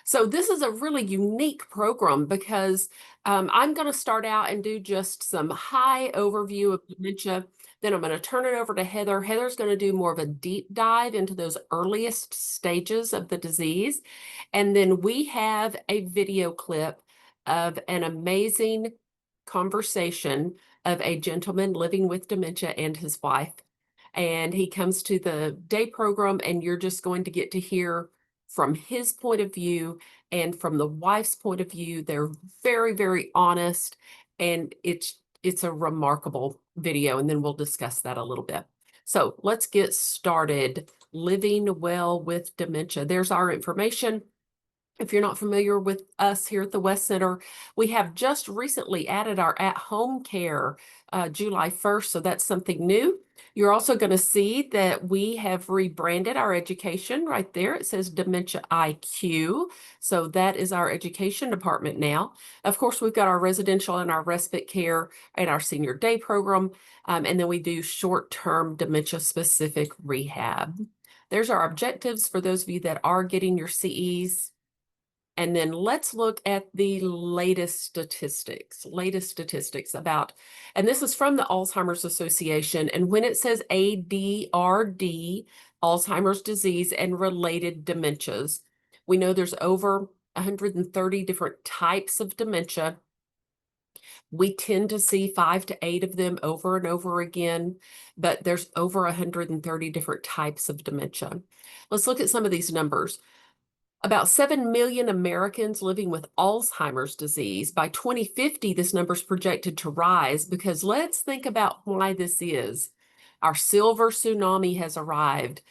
So this is a really unique program because I'm going to start out and do just some high overview of dementia. Then I'm going to turn it over to Heather. Heather's going to do more of a deep dive into those earliest stages of the disease. And then we have a video clip of an amazing conversation of a gentleman living with dementia and his wife. And he comes to the day program, and you're just going to get to hear from his point of view and from the wife's point of view. They're very, very honest, and it's a remarkable video, and then we'll discuss that a little bit. So let's get started. Living well with dementia. There's our information. If you're not familiar with us here at the West Center, we have just recently added our at-home care July 1st, so that's something new. You're also going to see that we have rebranded our education right there. It says Dementia IQ, so that is our education department now. Of course, we've got our residential and our respite care and our senior day program, and then we do short-term dementia-specific rehab. There's our objectives for those of you that are getting your CEs. And then let's look at the latest statistics about, and this is from the Alzheimer's Association. And when it says ADRD, Alzheimer's disease and related dementias, we know there's over 130 different types of dementia. We tend to see 5 to 8 of them over and over again, but there's over 130 different types of dementia. Let's look at some of these numbers. About 7 million Americans living with Alzheimer's disease. By 2050, this number is projected to rise because let's think about why this is. Our silver tsunami has arrived.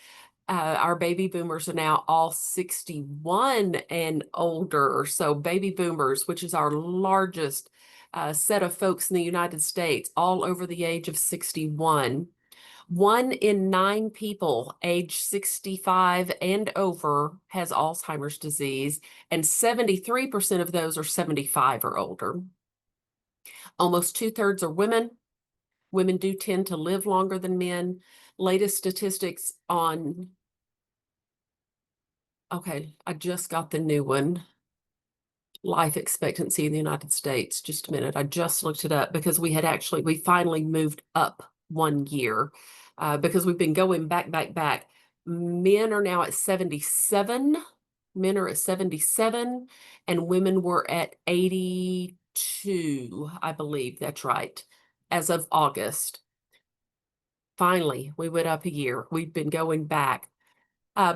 Our baby boomers are now all 61 and older. So baby boomers, which is our largest set of folks in the United States, all over the age of 61. 1 in 9 people age 65 and over has Alzheimer's disease, and 73% of those are 75 or older. Almost 2/3 are women. Women do tend to live longer than men. Latest statistics on, okay, I just got the new one. Life expectancy in the United States. Just a minute. I just looked it up because we finally moved up 1 year because we've been going back. Men are now at 77. Men are at 77, and women were at 82, I believe. That's right, as of August. Finally, we went up a year. We've been going back.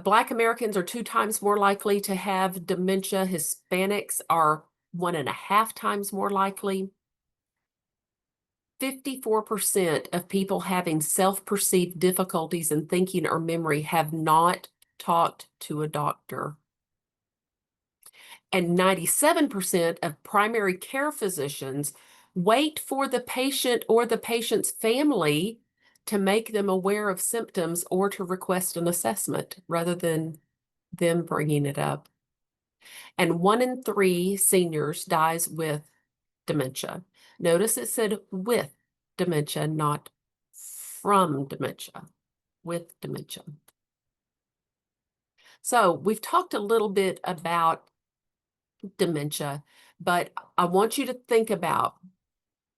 Black Americans are 2 times more likely to have dementia. Hispanics are 1.5 times more likely. 54% of people having self-perceived difficulties in thinking or memory have not talked to a doctor. And 97% of primary care physicians wait for the patient or the patient's family to make them aware of symptoms or to request an assessment rather than them bringing it up. And 1 in 3 seniors dies with dementia. Notice it said with dementia, not from dementia, with dementia. So we've talked a little bit about dementia, but I want you to think about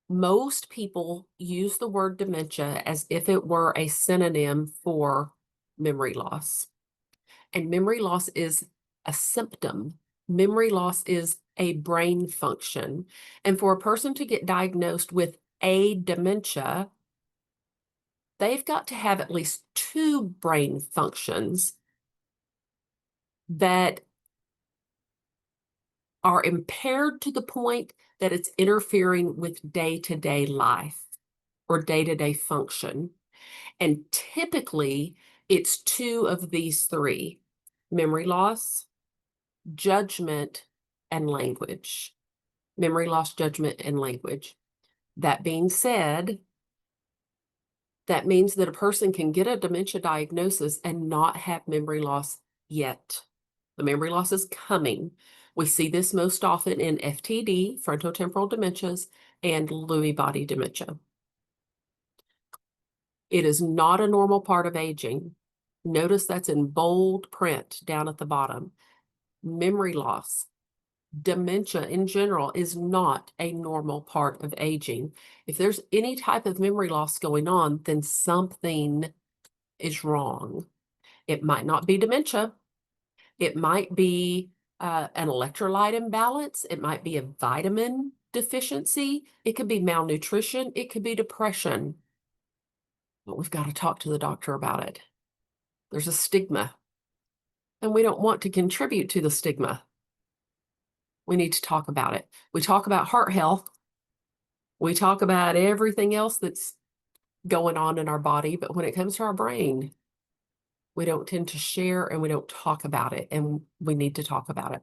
most people use the word dementia as if it were a synonym for memory loss. And memory loss is a symptom. Memory loss is a brain function. And for a person to get diagnosed with a dementia, they've got to have at least 2 brain functions that are impaired to the point that it's interfering with day-to-day life or day-to-day function. And typically, it's 2 of these 3: memory loss, judgment, and language. Memory loss, judgment, and language. That being said, that means that a person can get a dementia diagnosis and not have memory loss yet. The memory loss is coming. We see this most often in FTD, frontotemporal dementias, and Lewy body dementia. It is not a normal part of aging. Notice that's in bold print down at the bottom. memory loss, dementia in general is not a normal part of aging. If there's any type of memory loss going on, then something is wrong. It might not be dementia. It might be an electrolyte imbalance. It might be a vitamin deficiency. It could be malnutrition. It could be depression. But we've got to talk to the doctor about it. There's a stigma, and we don't want to contribute to the stigma. We need to talk about it. We talk about heart health. We talk about everything else that's going on in our body, but when it comes to our brain, we don't tend to share and we don't talk about it, and we need to talk about it.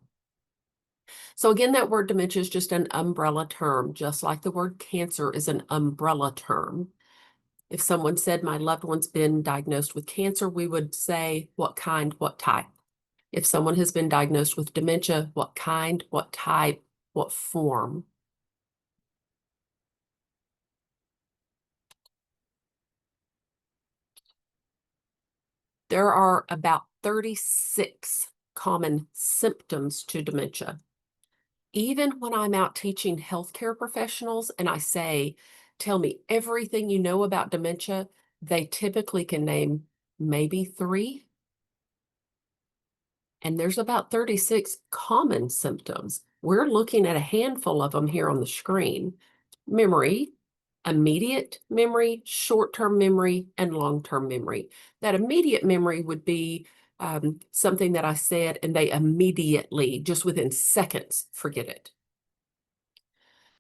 So again, that word dementia is just an umbrella term, just like the word cancer is an umbrella term. If someone said my loved one's been diagnosed with cancer, we would say what kind, what type. If someone has been diagnosed with dementia, what kind, what type, what form. There are about 36 common symptoms to dementia. Even when I'm out teaching healthcare professionals and I say, tell me everything you know about dementia, they typically can name maybe 3. And there's about 36 common symptoms. We're looking at a handful of them here on the screen. Memory, immediate memory, short-term memory, and long-term memory. That immediate memory would be something that I said, and they immediately, just within seconds, forget it.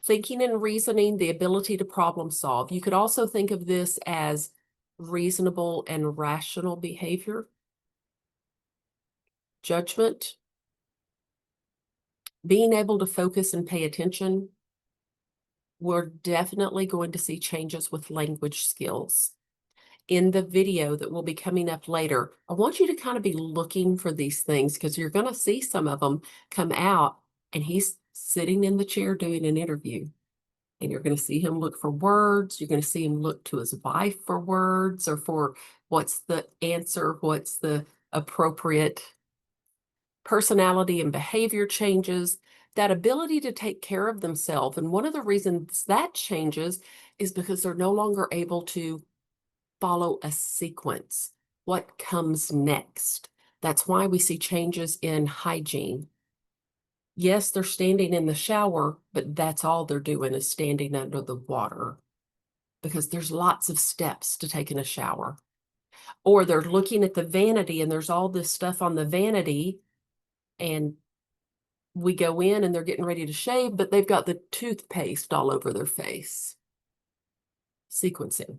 Thinking and reasoning, the ability to problem solve. You could also think of this as reasonable and rational behavior. Judgment, being able to focus and pay attention. We're definitely going to see changes with language skills. In the video that will be coming up later, I want you to kind of be looking for these things because you're going to see some of them come out, and he's sitting in the chair doing an interview. And you're going to see him look for words. You're going to see him look to his wife for words or for what's the answer, what's the appropriate personality and behavior changes, that ability to take care of themselves. And one of the reasons that changes is because they're no longer able to follow a sequence. What comes next? That's why we see changes in hygiene. Yes, they're standing in the shower, but that's all they're doing is standing under the water because there's lots of steps to taking a shower. Or they're looking at the vanity and there's all this stuff on the vanity, and we go in and they're getting ready to shave, but they've got the toothpaste all over their face. Sequencing.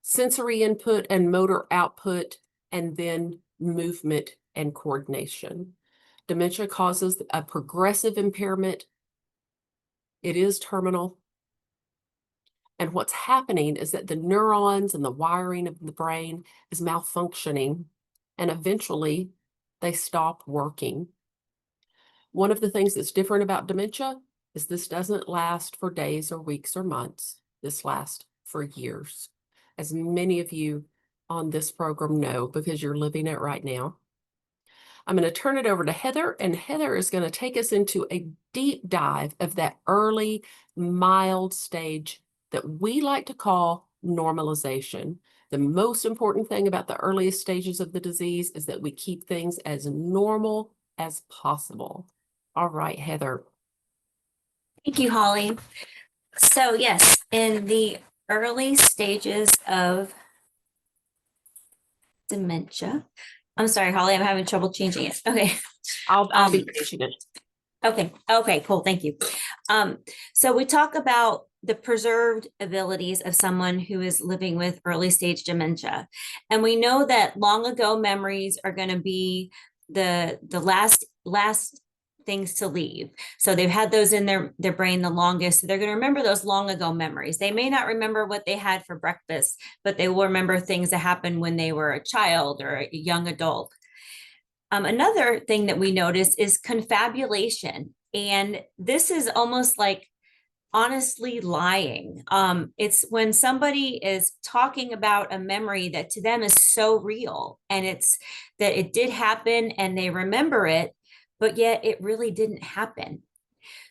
Sensory input and motor output, and then movement and coordination. Dementia causes a progressive impairment. It is terminal. And what's happening is that the neurons and the wiring of the brain is malfunctioning, and eventually they stop working. One of the things that's different about dementia is this doesn't last for days or weeks or months. This lasts for years, as many of you on this program know because you're living it right now. I'm going to turn it over to Heather, and Heather is going to take us into a deep dive of that early, mild stage that we like to call normalization. The most important thing about the earliest stages of the disease is that we keep things as normal as possible. All right, Heather. Thank you, Holly. So yes, in the early stages of dementia, I'm sorry, Holly, I'm having trouble changing it. Okay. I'll be changing it. Okay, cool. Thank you. So we talk about the preserved abilities of someone who is living with early stage dementia. And we know that long ago memories are going to be the last things to leave. So they've had those in their brain the longest. So they're going to remember those long ago memories. They may not remember what they had for breakfast, but they will remember things that happened when they were a child or a young adult. Another thing that we notice is confabulation. And this is almost like honestly lying. It's when somebody is talking about a memory that to them is so real, and it's that it did happen and they remember it, but yet it really didn't happen.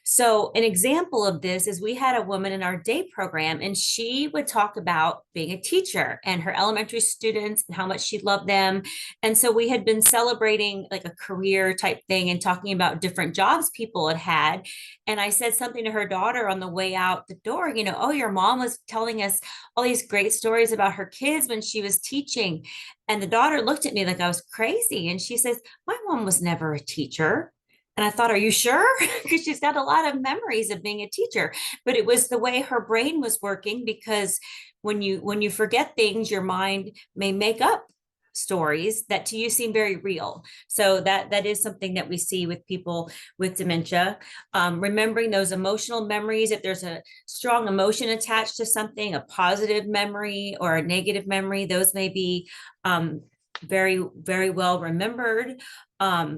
So, an example of this is we had a woman in our day program, and she would talk about being a teacher and her elementary students and how much she loved them. And so, we had been celebrating like a career type thing and talking about different jobs people had had. And I said something to her daughter on the way out the door, oh, your mom was telling us all these great stories about her kids when she was teaching. And the daughter looked at me like I was crazy. And she says, my mom was never a teacher. And I thought, are you sure? Because she's got a lot of memories of being a teacher. But it was the way her brain was working, because when you forget things, your mind may make up stories that to you seem very real. So that is something that we see with people with dementia. Remembering those emotional memories, if there's a strong emotion attached to something, a positive memory or a negative memory, those may be very, very well remembered.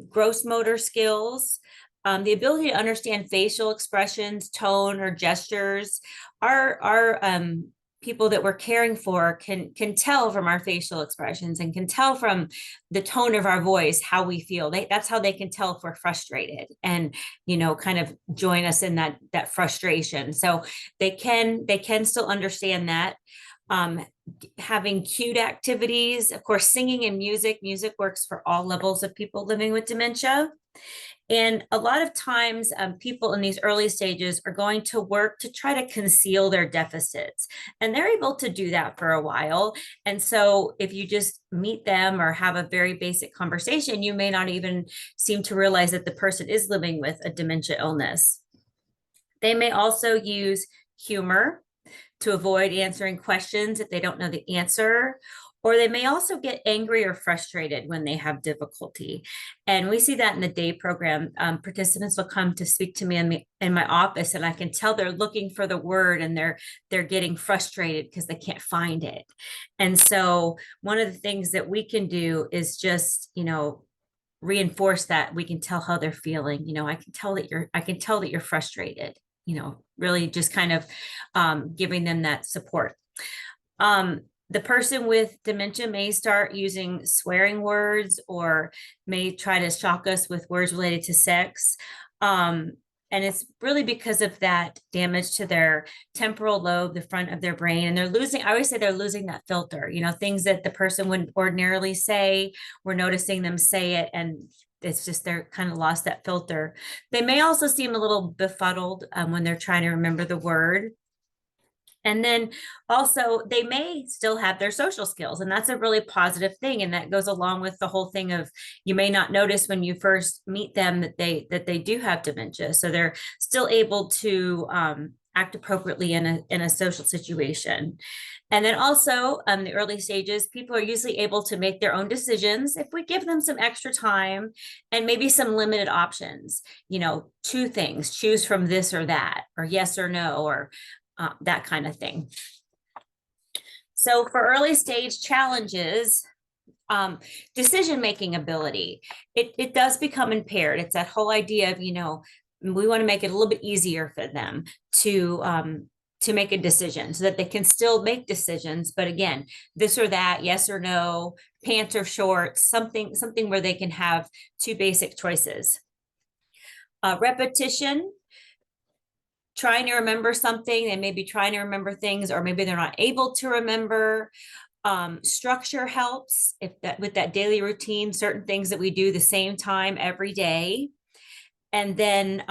Gross motor skills, the ability to understand facial expressions, tone, or gestures. Our people that we're caring for can tell from our facial expressions and can tell from the tone of our voice how we feel. That's how they can tell if we're frustrated, and kind of join us in that frustration. So they can still understand that. Having cued activities, of course, singing and music works for all levels of people living with dementia. And a lot of times, people in these early stages are going to work to try to conceal their deficits, and they're able to do that for a while. And so if you just meet them or have a very basic conversation, you may not even seem to realize that the person is living with a dementia illness. They may also use humor to avoid answering questions if they don't know the answer, or they may also get angry or frustrated when they have difficulty. And we see that in the day program. Participants will come to speak to me in my office, and I can tell they're looking for the word, and they're getting frustrated because they can't find it. And so one of the things that we can do is just, reinforce that. We can tell how they're feeling. I can tell that you're frustrated. Really just kind of giving them that support. The person with dementia may start using swearing words, or may try to shock us with words related to sex. And it's really because of that damage to their temporal lobe, the front of their brain. And I always say they're losing that filter, things that the person wouldn't ordinarily say, we're noticing them say it, and it's just they're kind of lost that filter. They may also seem a little befuddled when they're trying to remember the word. And then also they may still have their social skills, and that's a really positive thing. And that goes along with the whole thing of, you may not notice when you first meet them that they do have dementia. So they're still able to act appropriately in a social situation. And then also, the early stages, people are usually able to make their own decisions if we give them some extra time and maybe some limited options. Two things: choose from this or that, or yes or no, or that kind of thing. So for early stage challenges, decision-making ability, it does become impaired. It's that whole idea of, we want to make it a little bit easier for them to make a decision so that they can still make decisions. But again, this or that, yes or no, pants or shorts, something where they can have two basic choices. Repetition, trying to remember something, they may be trying to remember things, or maybe they're not able to remember. Structure helps with that daily routine, certain things that we do the same time every day. And then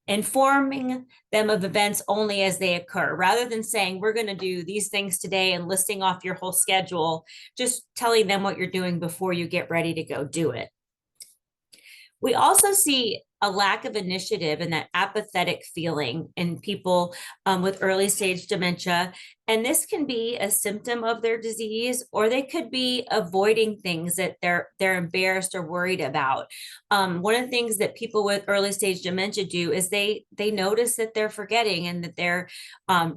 informing them of events only as they occur, rather than saying, we're going to do these things today and listing off your whole schedule, just telling them what you're doing before you get ready to go do it. We also see a lack of initiative and that apathetic feeling in people with early stage dementia. And this can be a symptom of their disease, or they could be avoiding things that they're embarrassed or worried about. One of the things that people with early stage dementia do is they notice that they're forgetting, and that they're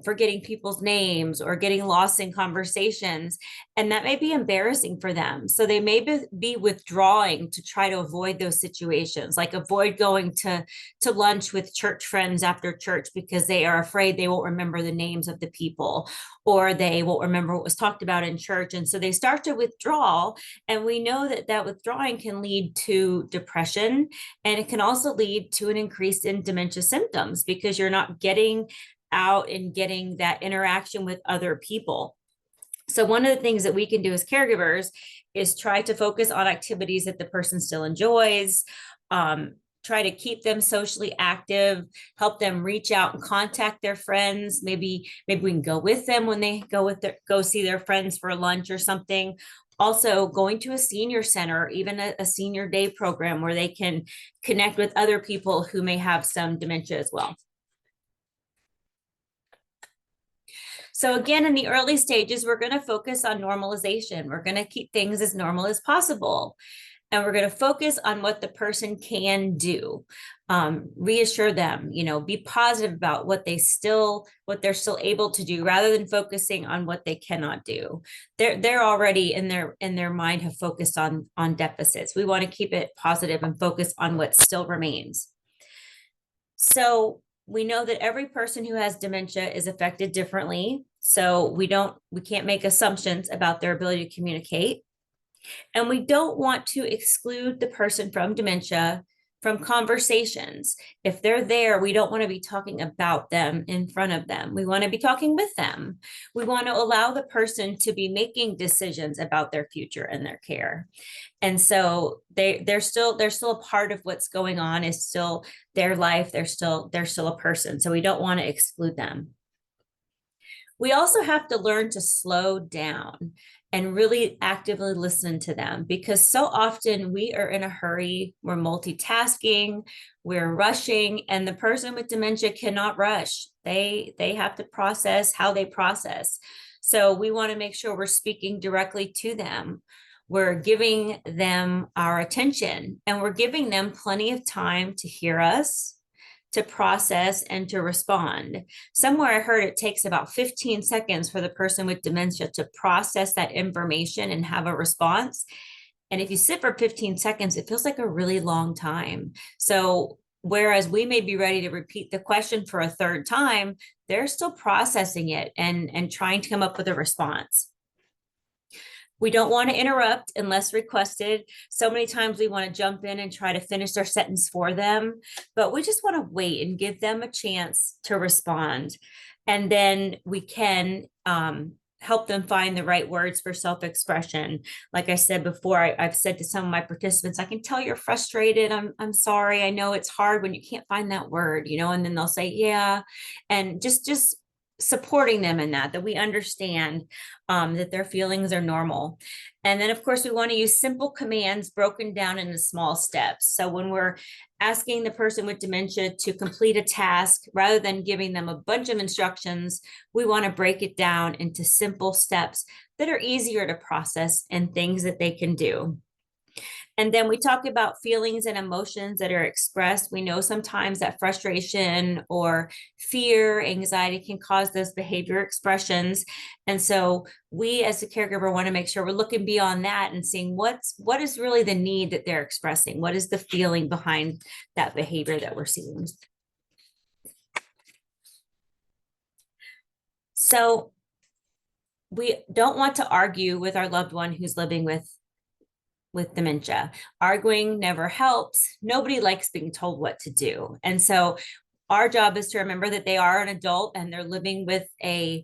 forgetting people's names or getting lost in conversations, and that may be embarrassing for them. So they may be withdrawing to try to avoid those situations, like avoid going to lunch with church friends after church because they are afraid they won't remember the names of the people, or they won't remember what was talked about in church. And so they start to withdraw. And we know that that withdrawing can lead to depression, and it can also lead to an increase in dementia symptoms because you're not getting out and getting that interaction with other people. So one of the things that we can do as caregivers is try to focus on activities that the person still enjoys, try to keep them socially active, help them reach out and contact their friends. Maybe we can go with them when they go see their friends for lunch or something. Also going to a senior center, even a senior day program where they can connect with other people who may have some dementia as well. So again, in the early stages, we're going to focus on normalization. We're going to keep things as normal as possible. And we're going to focus on what the person can do. Reassure them, be positive about what they're still able to do, rather than focusing on what they cannot do. They're already in their mind have focused on deficits. We want to keep it positive and focus on what still remains. So we know that every person who has dementia is affected differently. So we can't make assumptions about their ability to communicate. And we don't want to exclude the person from dementia from conversations. If they're there, we don't want to be talking about them in front of them. We want to be talking with them. We want to allow the person to be making decisions about their future and their care. And so they're still a part of what's going on, is still their life. They're still a person. So we don't want to exclude them. We also have to learn to slow down and really actively listen to them, because so often we are in a hurry, we're multitasking, we're rushing, and the person with dementia cannot rush. They have to process how they process. So we want to make sure we're speaking directly to them. We're giving them our attention, and we're giving them plenty of time to hear us, to process, and to respond. Somewhere I heard it takes about 15 seconds for the person with dementia to process that information and have a response. And if you sit for 15 seconds, it feels like a really long time. So whereas we may be ready to repeat the question for a third time, they're still processing it and trying to come up with a response. We don't want to interrupt unless requested. So many times we want to jump in and try to finish their sentence for them, but we just want to wait and give them a chance to respond. And then we can help them find the right words for self-expression. Like I said before, I've said to some of my participants, I can tell you're frustrated. I'm sorry. I know it's hard when you can't find that word, and then they'll say, yeah. And just supporting them in that we understand that their feelings are normal. And then of course we want to use simple commands broken down into small steps. So when we're asking the person with dementia to complete a task, rather than giving them a bunch of instructions, we want to break it down into simple steps that are easier to process and things that they can do. And then we talk about feelings and emotions that are expressed. We know sometimes that frustration or fear, anxiety can cause those behavior expressions. And so we as a caregiver want to make sure we're looking beyond that and seeing what is really the need that they're expressing. What is the feeling behind that behavior that we're seeing? So we don't want to argue with our loved one who's living with dementia. Arguing never helps. Nobody likes being told what to do. And so our job is to remember that they are an adult and they're living with a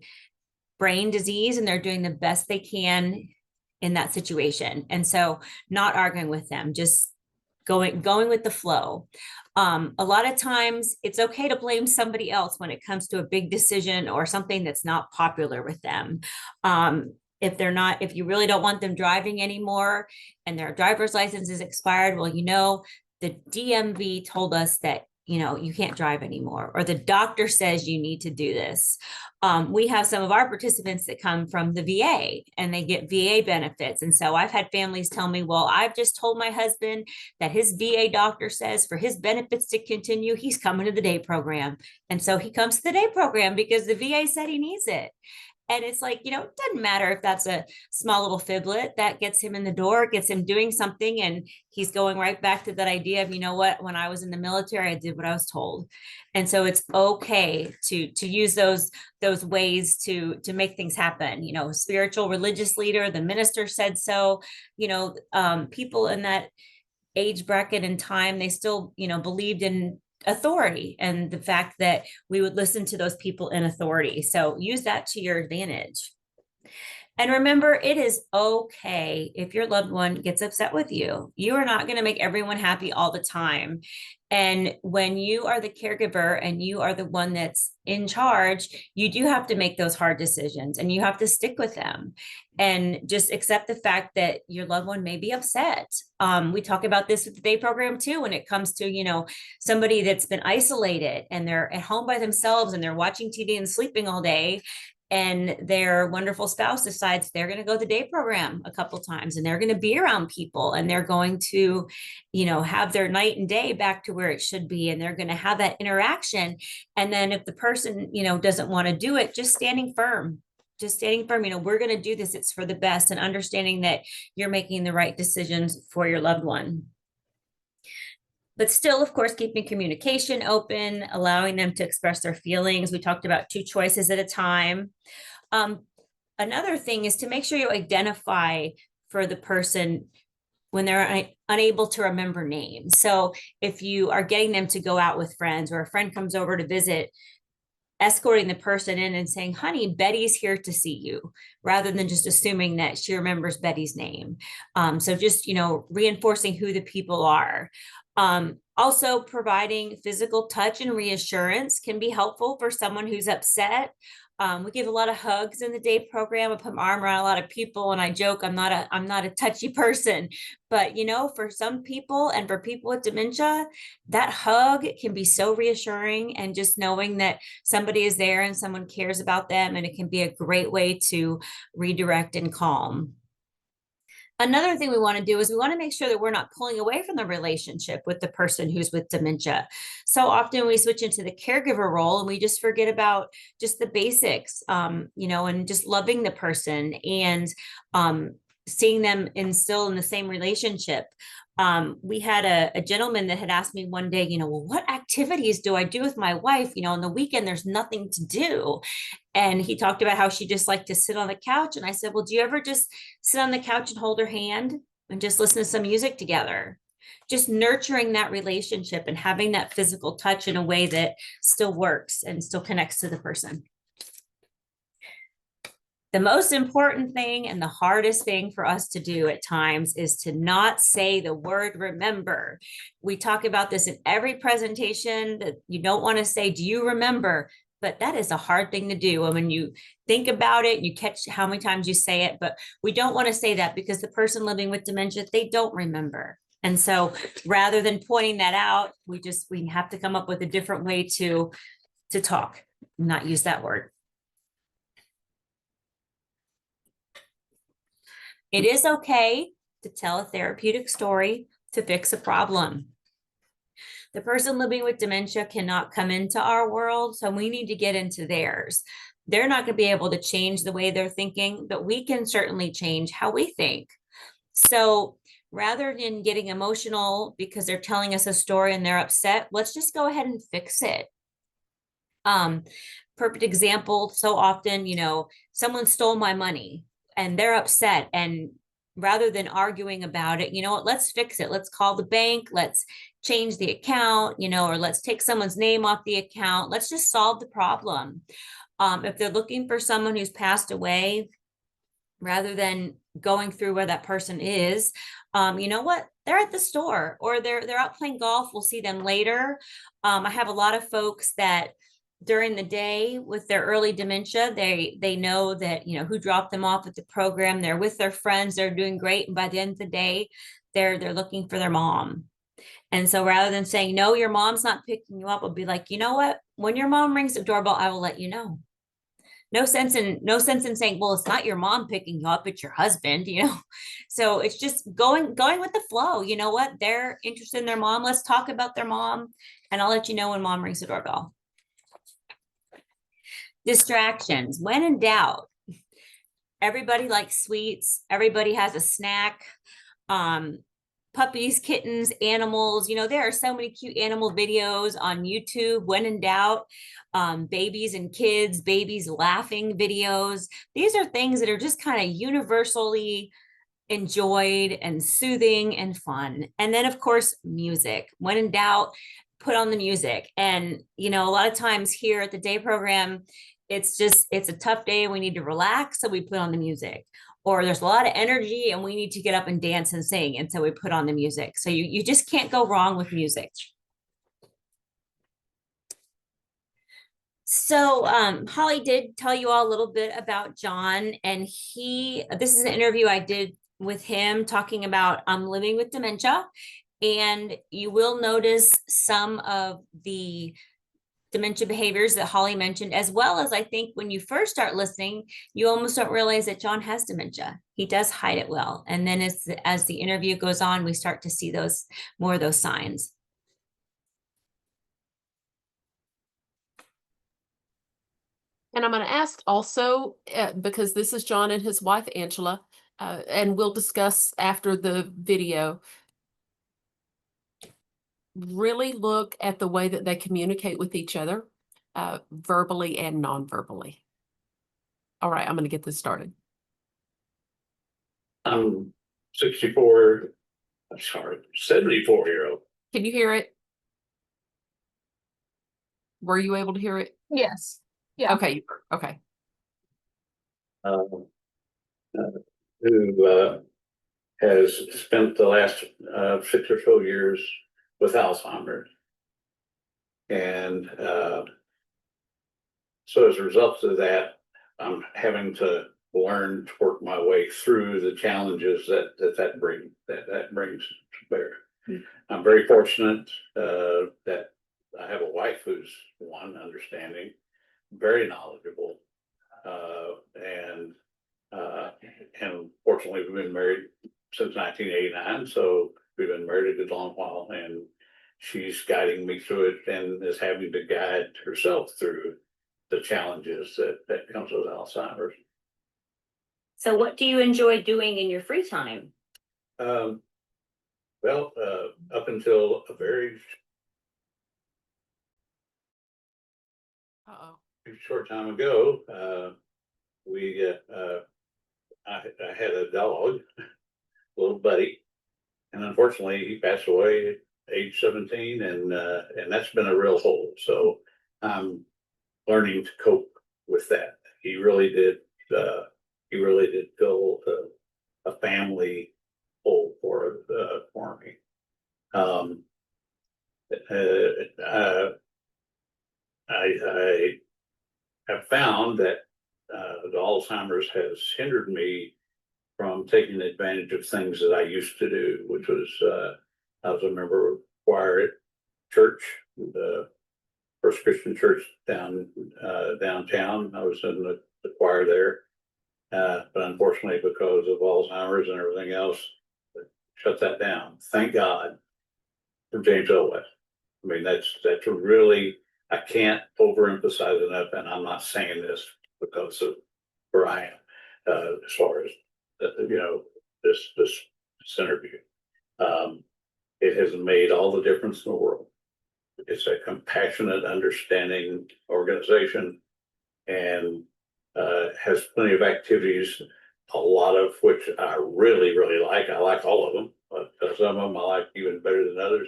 brain disease, and they're doing the best they can in that situation. And so not arguing with them, just going with the flow. A lot of times it's okay to blame somebody else when it comes to a big decision or something that's not popular with them. If you really don't want them driving anymore and their driver's license is expired, well, the DMV told us that you can't drive anymore, or the doctor says you need to do this. We have some of our participants that come from the VA and they get VA benefits. And so I've had families tell me, well, I've just told my husband that his VA doctor says for his benefits to continue, he's coming to the day program. And so he comes to the day program because the VA said he needs it. And it's like, it doesn't matter if that's a small little fiblet that gets him in the door, gets him doing something. And he's going right back to that idea of, what, when I was in the military, I did what I was told. And so it's okay to use those ways to make things happen. Spiritual religious leader, the minister said so. People in that age bracket and time, they still, believed in authority and the fact that we would listen to those people in authority. So use that to your advantage. And remember, it is okay if your loved one gets upset with you. You are not going to make everyone happy all the time. And when you are the caregiver and you are the one that's in charge, you do have to make those hard decisions and you have to stick with them and just accept the fact that your loved one may be upset. We talk about this with the day program too, when it comes to, somebody that's been isolated and they're at home by themselves and they're watching TV and sleeping all day. And their wonderful spouse decides they're going to go to the day program a couple times and they're going to be around people and they're going to, have their night and day back to where it should be. And they're going to have that interaction. And then if the person, doesn't want to do it, just standing firm, we're going to do this. It's for the best, and understanding that you're making the right decisions for your loved one. But still, of course, keeping communication open, allowing them to express their feelings. We talked about 2 choices at a time. Another thing is to make sure you identify for the person when they're unable to remember names. So if you are getting them to go out with friends, or a friend comes over to visit, escorting the person in and saying, honey, Betty's here to see you, rather than just assuming that she remembers Betty's name. So just, reinforcing who the people are. Also, providing physical touch and reassurance can be helpful for someone who's upset. We give a lot of hugs in the day program. I put my arm around a lot of people, and I joke, I'm not a touchy person, but for some people and for people with dementia, that hug can be so reassuring, and just knowing that somebody is there and someone cares about them, and it can be a great way to redirect and calm. Another thing we want to do is we want to make sure that we're not pulling away from the relationship with the person who's with dementia. So often we switch into the caregiver role and we just forget about just the basics, and just loving the person and seeing them still in the same relationship. We had a gentleman that had asked me one day, well, what activities do I do with my wife? On the weekend, there's nothing to do. And he talked about how she just liked to sit on the couch. And I said, well, do you ever just sit on the couch and hold her hand and just listen to some music together? Just nurturing that relationship and having that physical touch in a way that still works and still connects to the person. The most important thing and the hardest thing for us to do at times is to not say the word remember. We talk about this in every presentation, that you don't want to say, do you remember? But that is a hard thing to do. And when you think about it, you catch how many times you say it, but we don't want to say that, because the person living with dementia, they don't remember. And so rather than pointing that out, we have to come up with a different way to talk, not use that word. It is okay to tell a therapeutic story to fix a problem. The person living with dementia cannot come into our world, so we need to get into theirs. They're not going to be able to change the way they're thinking, but we can certainly change how we think. So rather than getting emotional because they're telling us a story and they're upset, let's just go ahead and fix it. Perfect example, so often, someone stole my money and they're upset, and rather than arguing about it, let's fix it. Let's call the bank. Let's change the account, or let's take someone's name off the account. Let's just solve the problem. If they're looking for someone who's passed away, rather than going through where that person is, they're at the store or they're out playing golf. We'll see them later. I have a lot of folks that during the day with their early dementia, they know that, who dropped them off at the program. They're with their friends. They're doing great. And by the end of the day, they're looking for their mom. And so rather than saying, no, your mom's not picking you up, I'll be like, you know what? When your mom rings the doorbell, I will let you know. No sense in saying, well, it's not your mom picking you up, it's your husband, you know. So it's just going with the flow. You know what? They're interested in their mom. Let's talk about their mom, and I'll let you know when mom rings the doorbell. Distractions. When in doubt, everybody likes sweets, everybody has a snack. Puppies, kittens, animals, there are so many cute animal videos on YouTube. When in doubt, babies and kids, babies laughing videos. These are things that are just kind of universally enjoyed and soothing and fun. And then, of course, music. When in doubt, put on the music. And, a lot of times here at the day program, it's a tough day. We need to relax. So we put on the music. Or there's a lot of energy and we need to get up and dance and sing. And so we put on the music. So you just can't go wrong with music. So Holly did tell you all a little bit about John, and this is an interview I did with him talking about living with dementia. And you will notice some of the dementia behaviors that Holly mentioned, as well as I think when you first start listening, you almost don't realize that John has dementia. He does hide it well. And then as the interview goes on, we start to see more of those signs. And I'm going to ask also, because this is John and his wife, Angela, and we'll discuss after the video, really look at the way that they communicate with each other, verbally and non-verbally. All right, I'm going to get this started. I'm 74, I'm sorry, 74-year-old. Can you hear it? Were you able to hear it? Yes. Yeah. Okay. Okay. Who has spent the last 6 or so years with Alzheimer's. And so as a result of that, I'm having to learn to work my way through the challenges that brings to bear. Mm-hmm. I'm very fortunate that I have a wife who's understanding, very knowledgeable, and fortunately we've been married since 1989, so we've been married a good long while, and she's guiding me through it and is having to guide herself through the challenges that comes with Alzheimer's. So what do you enjoy doing in your free time? Well, up until a very short time ago, I had a dog, little Buddy, and unfortunately he passed away at age 17, and that's been a real hole. So I'm learning to cope with that. He really did fill a family hole for me. I have found that the Alzheimer's has hindered me from taking advantage of things that I used to do, which was I was a member of choir at church, the First Christian Church downtown. I was in the choir there, but unfortunately, because of Alzheimer's and everything else, shut that down. Thank God for James Elwes. I mean, that's really, I can't overemphasize enough, and I'm not saying this because of where I am, as far as this interview. It has made all the difference in the world. It's a compassionate, understanding organization, and has plenty of activities, a lot of which I really, really like. I like all of them, but some of them I like even better than others.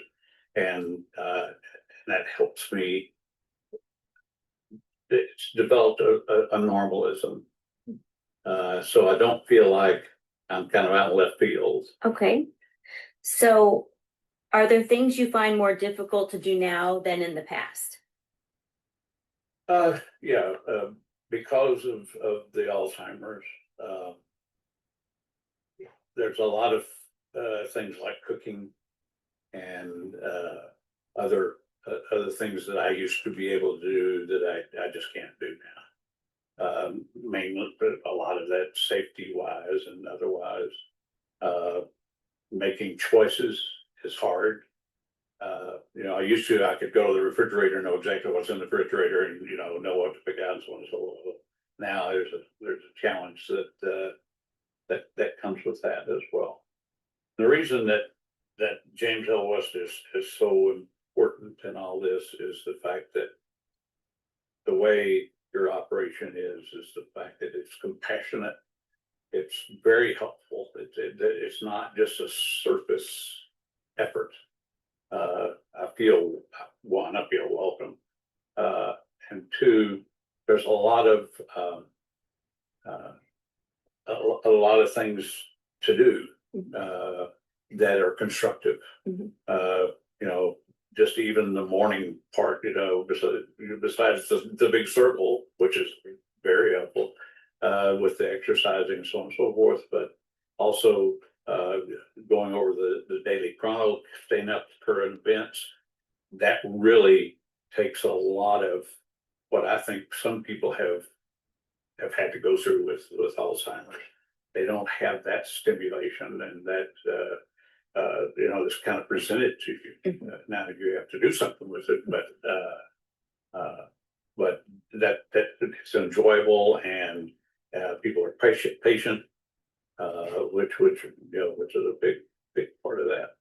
And that helps me. It's developed a normalism. So I don't feel like I'm kind of out in left field. Okay. So are there things you find more difficult to do now than in the past? Yeah, because of the Alzheimer's, there's a lot of things like cooking and other things that I used to be able to do that I just can't do now. Mainly, but a lot of that safety wise and otherwise. Making choices is hard. I could go to the refrigerator and know exactly what's in the refrigerator and, know what to pick out and so on and so forth. Now there's a challenge that comes with that as well. The reason that James L. West is so important in all this is the fact that the way your operation is the fact that it's compassionate. It's very helpful. It's not just a surface effort. I feel welcome. And two, there's a lot of things to do that are constructive. Just even the morning part, besides the big circle, which is very helpful with the exercising and so on and so forth, but also going over the daily chronicle, staying up to current events. That really takes a lot of what I think some people have had to go through with Alzheimer's. They don't have that stimulation and that it's kind of presented to you. Now you have to do something with it, but that it's enjoyable and people are patient, which is a big part of that.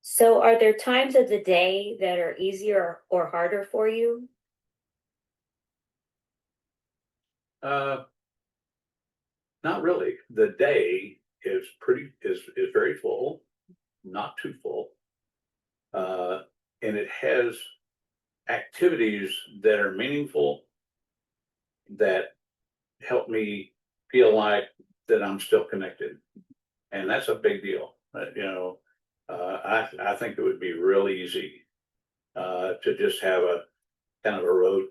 So are there times of the day that are easier or harder for you? Not really. The day is very full, not too full. And it has activities that are meaningful that help me feel like that I'm still connected. And that's a big deal. I think it would be real easy to just have a kind of a road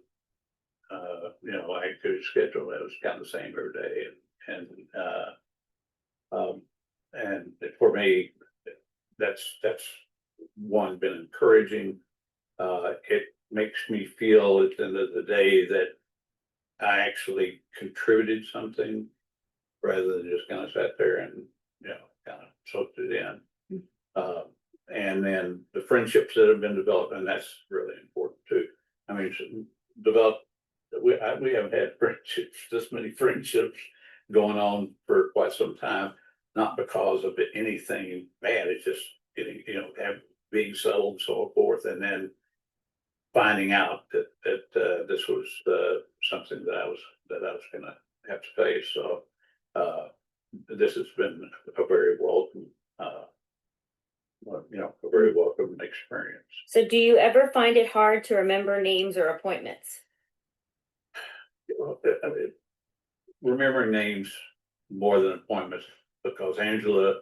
activity schedule that was kind of the same every day. And for me, that's one, been encouraging. It makes me feel at the end of the day that I actually contributed something rather than just kind of sat there and kind of soaked it in. And then the friendships that have been developed, and that's really important too. I mean, we haven't had this many friendships going on for quite some time, not because of anything bad. It's just getting, being settled and so forth, and then finding out that this was something that I was going to have to face. So this has been a very welcome, a very welcome experience. So do you ever find it hard to remember names or appointments? I mean, remembering names more than appointments, because Angela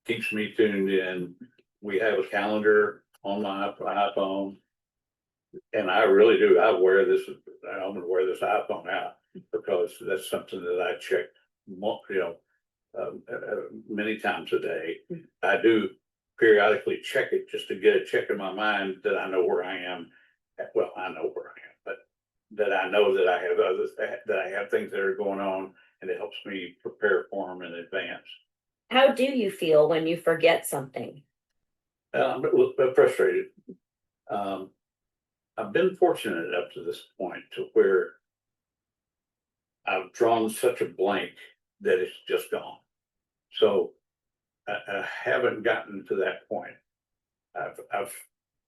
keeps me tuned in. We have a calendar on my iPhone, and I really do. I'm going to wear this iPhone out because that's something that I check, many times a day. I do periodically check it just to get a check in my mind that I know where I am. Well, I know where I am, but that I know that I have that I have things that are going on, and it helps me prepare for them in advance. How do you feel when you forget something? I'm a little bit frustrated. I've been fortunate up to this point to where I've drawn such a blank that it's just gone. So I haven't gotten to that point. I've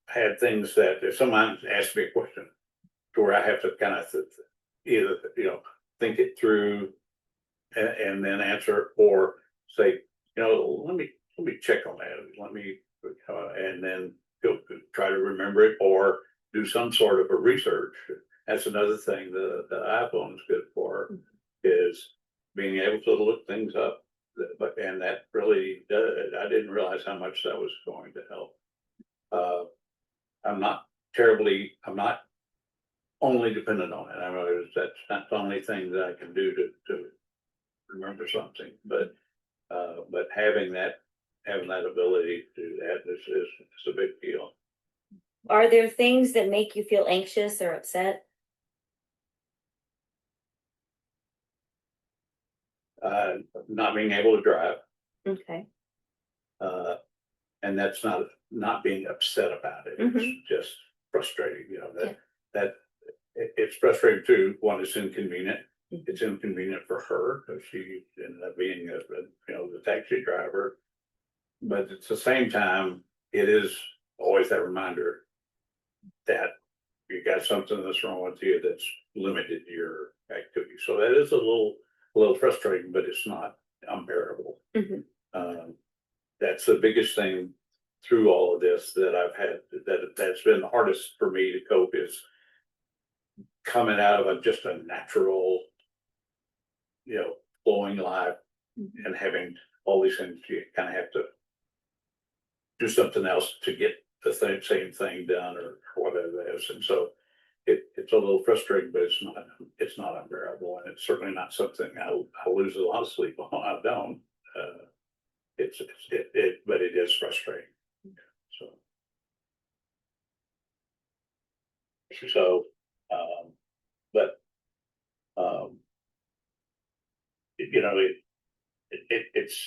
had things that if someone asks me a question to where I have to kind of either think it through and then answer, or say, let me check on that. Let me and then try to remember it or do some sort of a research. That's another thing the iPhone is good for, is being able to look things up. And that really I didn't realize how much that was going to help. I'm not only dependent on it. I mean, that's not the only thing that I can do to remember something, but having that having that ability to do that is a big deal. Are there things that make you feel anxious or upset? Not being able to drive, Okay. uh, and that's not being upset about it. It's just frustrating, you know, that it's frustrating too. One, it's inconvenient. It's inconvenient for her because she ended up being the taxi driver. But at the same time, it is always that reminder that you got something that's wrong with you that's limited your activity. So that is a little frustrating, but it's not unbearable. That's the biggest thing through all of this that I've had, that's been the hardest for me to cope, is coming out of just a natural, flowing life and having all these things. You kind of have to do something else to get the same thing done or whatever it is. And so it's a little frustrating, but it's not unbearable, and it's certainly not something I lose a lot of sleep on. I don't. But it is frustrating. So, but it's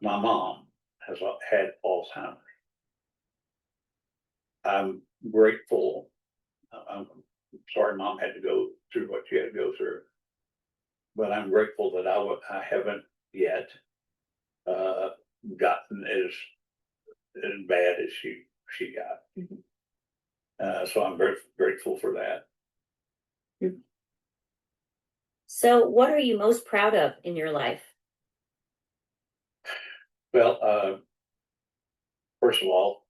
my mom has had Alzheimer's. I'm grateful. I'm sorry Mom had to go through what she had to go through, but I'm grateful that I haven't yet gotten as bad as she got. So I'm very grateful for that. So what are you most proud of in your life? Well, first of all,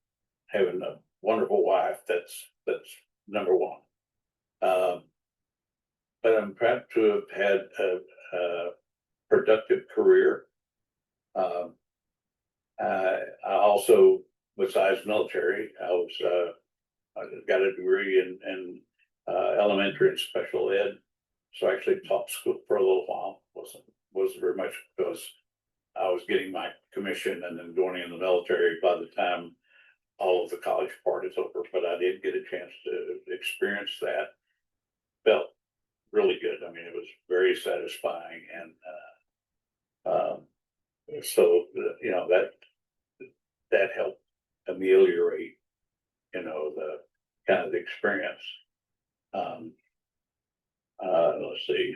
having a wonderful wife, that's number one. But I'm proud to have had a productive career. I also, besides military, I got a degree in elementary and special ed. So I actually taught school for a little while. Was very much because I was getting my commission and then going in the military by the time all of the college part is over. But I did get a chance to experience that. Felt really good. I mean, it was very satisfying, and so that helped ameliorate the kind of the experience. Let's see.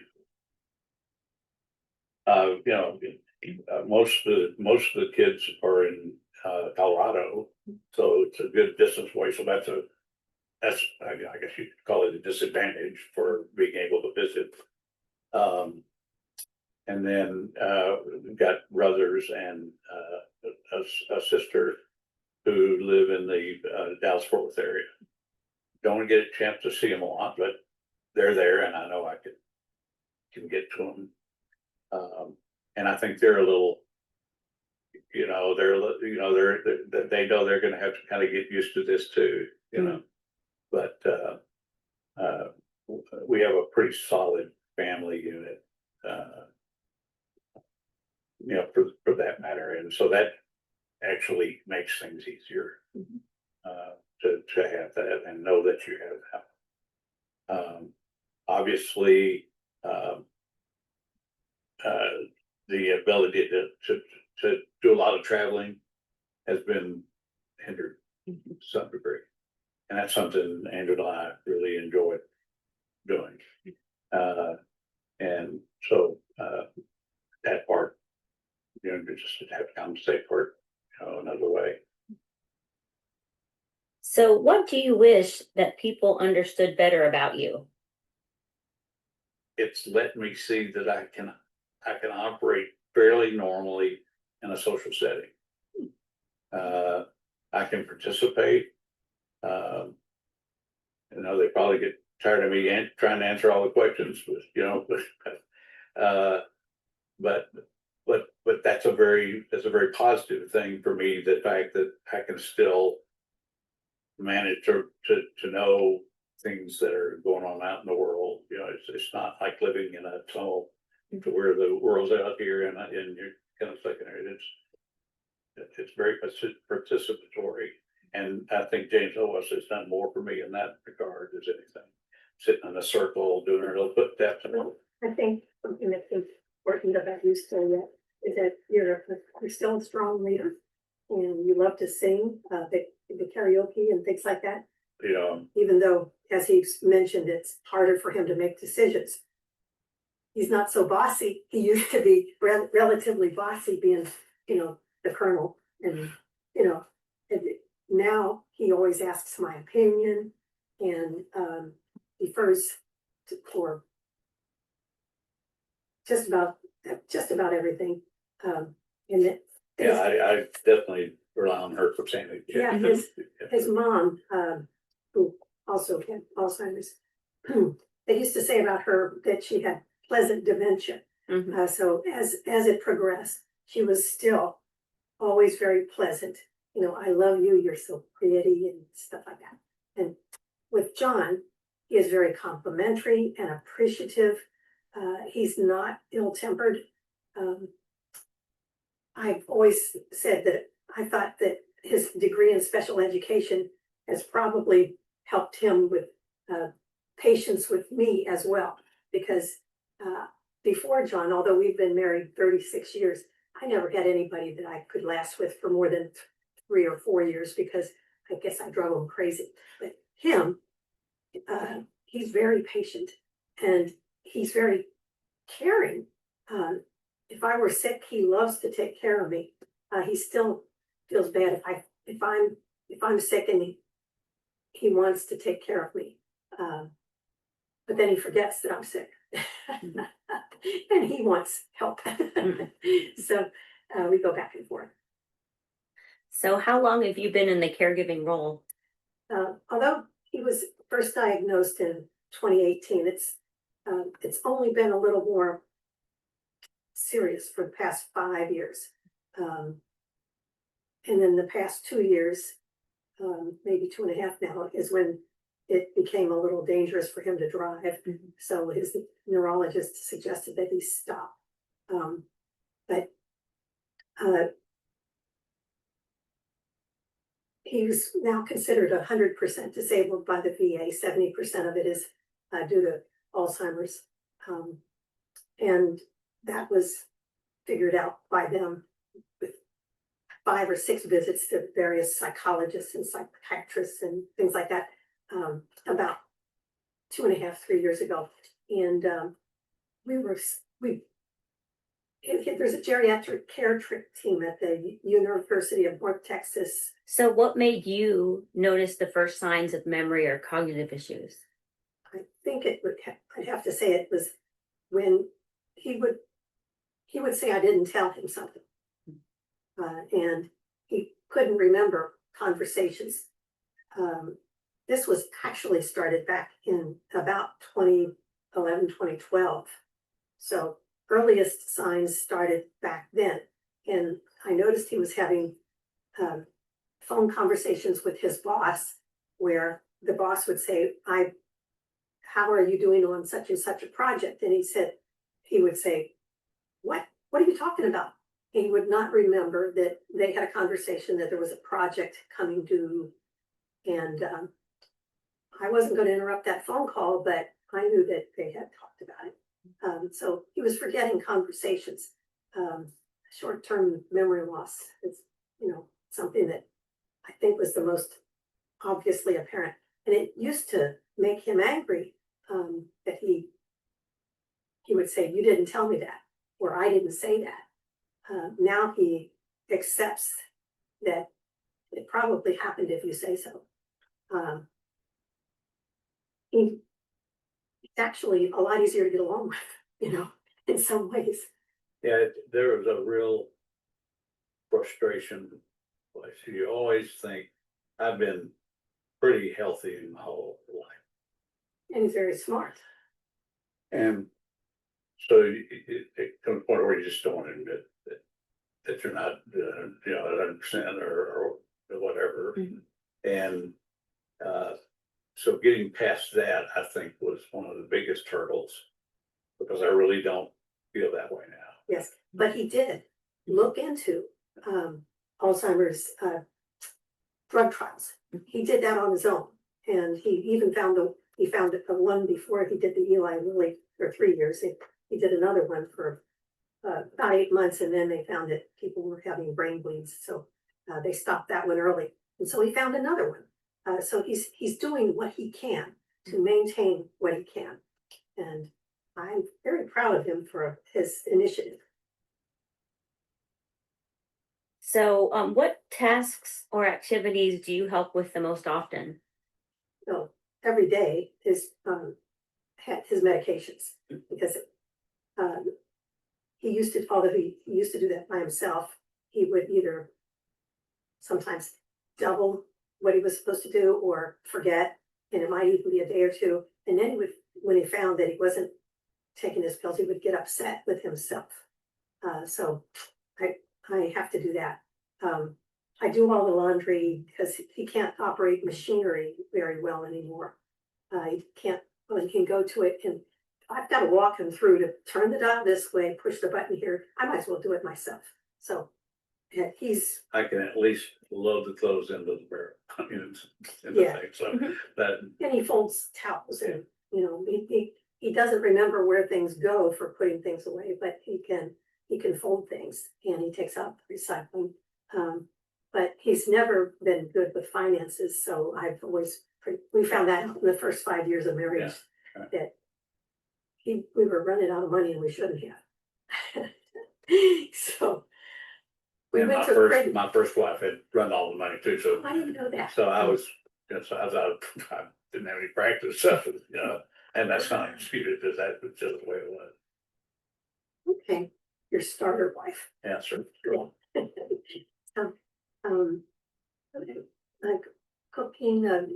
Most of the kids are in Colorado, so it's a good distance away. So that's I guess you could call it a disadvantage for being able to visit. And then we've got brothers and a sister who live in the Dallas-Fort Worth area. Don't get a chance to see them a lot, but they're there, and I know I can get to them. And I think they're a little, they know they're going to have to kind of get used to this too, But we have a pretty solid family unit, for that matter, and so that actually makes things easier to have that and know that you have that. Obviously, the ability to do a lot of traveling has been hindered to some degree, and that's something Andrew and I really enjoyed doing. And so that part, you just have to compensate for it, another way. So what do you wish that people understood better about you? It's let me see that I can operate fairly normally in a social setting. I can participate. They probably get tired of me trying to answer all the questions, but that's a very positive thing for me. The fact that I can still manage to know things that are going on out in the world. It's not like living in a tunnel to where the world's out here and you're kind of stuck in it. It's very participatory. And I think James Owas has done more for me in that regard as anything. Sitting in a circle, doing a little footsteps. I think something that's important about you still yet is that you're still a strong leader and you love to sing, the karaoke and things like that. You know, Even though, as he's mentioned, it's harder for him to make decisions. He's not so bossy. He used to be relatively bossy, being, the colonel, and, and now he always asks my opinion and defers for just about everything. And it, yeah, I definitely rely on her for saying it. Yeah, his mom, who also had Alzheimer's, they used to say about her that she had pleasant dementia. Mhm. So as it progressed, she was still always very pleasant. I love you, you're so pretty and stuff like that. And with John, he is very complimentary and appreciative. He's not ill-tempered. I've always said that I thought that his degree in special education has probably helped him with patience with me as well. Because before John, although we've been married 36 years, I never had anybody that I could last with for more than 3 or 4 years because I guess I drove him crazy. But him, he's very patient and he's very caring. If I were sick, he loves to take care of me. He still feels bad if I'm sick and he wants to take care of me. But then he forgets that I'm sick. And he wants help. So we go back and forth. So how long have you been in the caregiving role? Although he was first diagnosed in 2018, it's only been a little more serious for the past 5 years. And then the past 2 years, maybe 2.5 now, is when it became a little dangerous for him to drive. So his neurologist suggested that he stop. But he's now considered 100% disabled by the VA. 70% of it is due to Alzheimer's. And that was figured out by them with 5 or 6 visits to various psychologists and psychiatrists and things like that, about 2.5, 3 years ago. And there's a geriatric care team at the University of North Texas. So what made you notice the first signs of memory or cognitive issues? I think I'd have to say it was when he would say I didn't tell him something. And he couldn't remember conversations. This was actually started back in about 2011, 2012. So earliest signs started back then. And I noticed he was having phone conversations with his boss, where the boss would say, how are you doing on such and such a project? And he would say, what are you talking about? He would not remember that they had a conversation, that there was a project coming due. And I wasn't going to interrupt that phone call, but I knew that they had talked about it. So he was forgetting conversations. Short-term memory loss is, something that I think was the most obviously apparent. And it used to make him angry that he would say, you didn't tell me that, or I didn't say that. Now he accepts that it probably happened if you say so. It's actually a lot easier to get along with, in some ways. Yeah, there was a real frustration. You always think, I've been pretty healthy in my whole life. And he's very smart. And so it comes to a point where you just don't want to admit that you're not, 100% or whatever. And so getting past that, I think, was one of the biggest hurdles, because I really don't feel that way now. Yes, but he did look into Alzheimer's drug trials. He did that on his own, and he even found a one before he did the Eli Lilly for 3 years. He did another one for about 8 months, and then they found that people were having brain bleeds, so they stopped that one early, and so he found another one. So he's doing what he can to maintain what he can, and I'm very proud of him for his initiative. So, what tasks or activities do you help with the most often? So every day is his medications, because he used to, although he used to do that by himself, he would either sometimes double what he was supposed to do or forget, and it might even be a day or two. And then he would, when he found that he wasn't taking his pills, he would get upset with himself. So I have to do that. I do all the laundry because he can't operate machinery very well anymore. He can't, well, he can go to it, and I've got to walk him through to turn the dial this way, push the button here. I might as well do it myself. So yeah, I can at least load the clothes into the barrel, in the Yeah. thing, so that, and he folds towels, and he doesn't remember where things go for putting things away, but he can fold things, and he takes out recycling. But he's never been good with finances, so I've always, we found that in the first 5 years of marriage, right. that we were running out of money and we shouldn't have. So we and went to the credit. my first wife had run all the money too, so. I didn't know that. So I was, so I thought, I didn't have any practice, so, and that's not an excuse, because that was just the way it was. Okay, your starter wife. Answer. Yeah. Like cooking,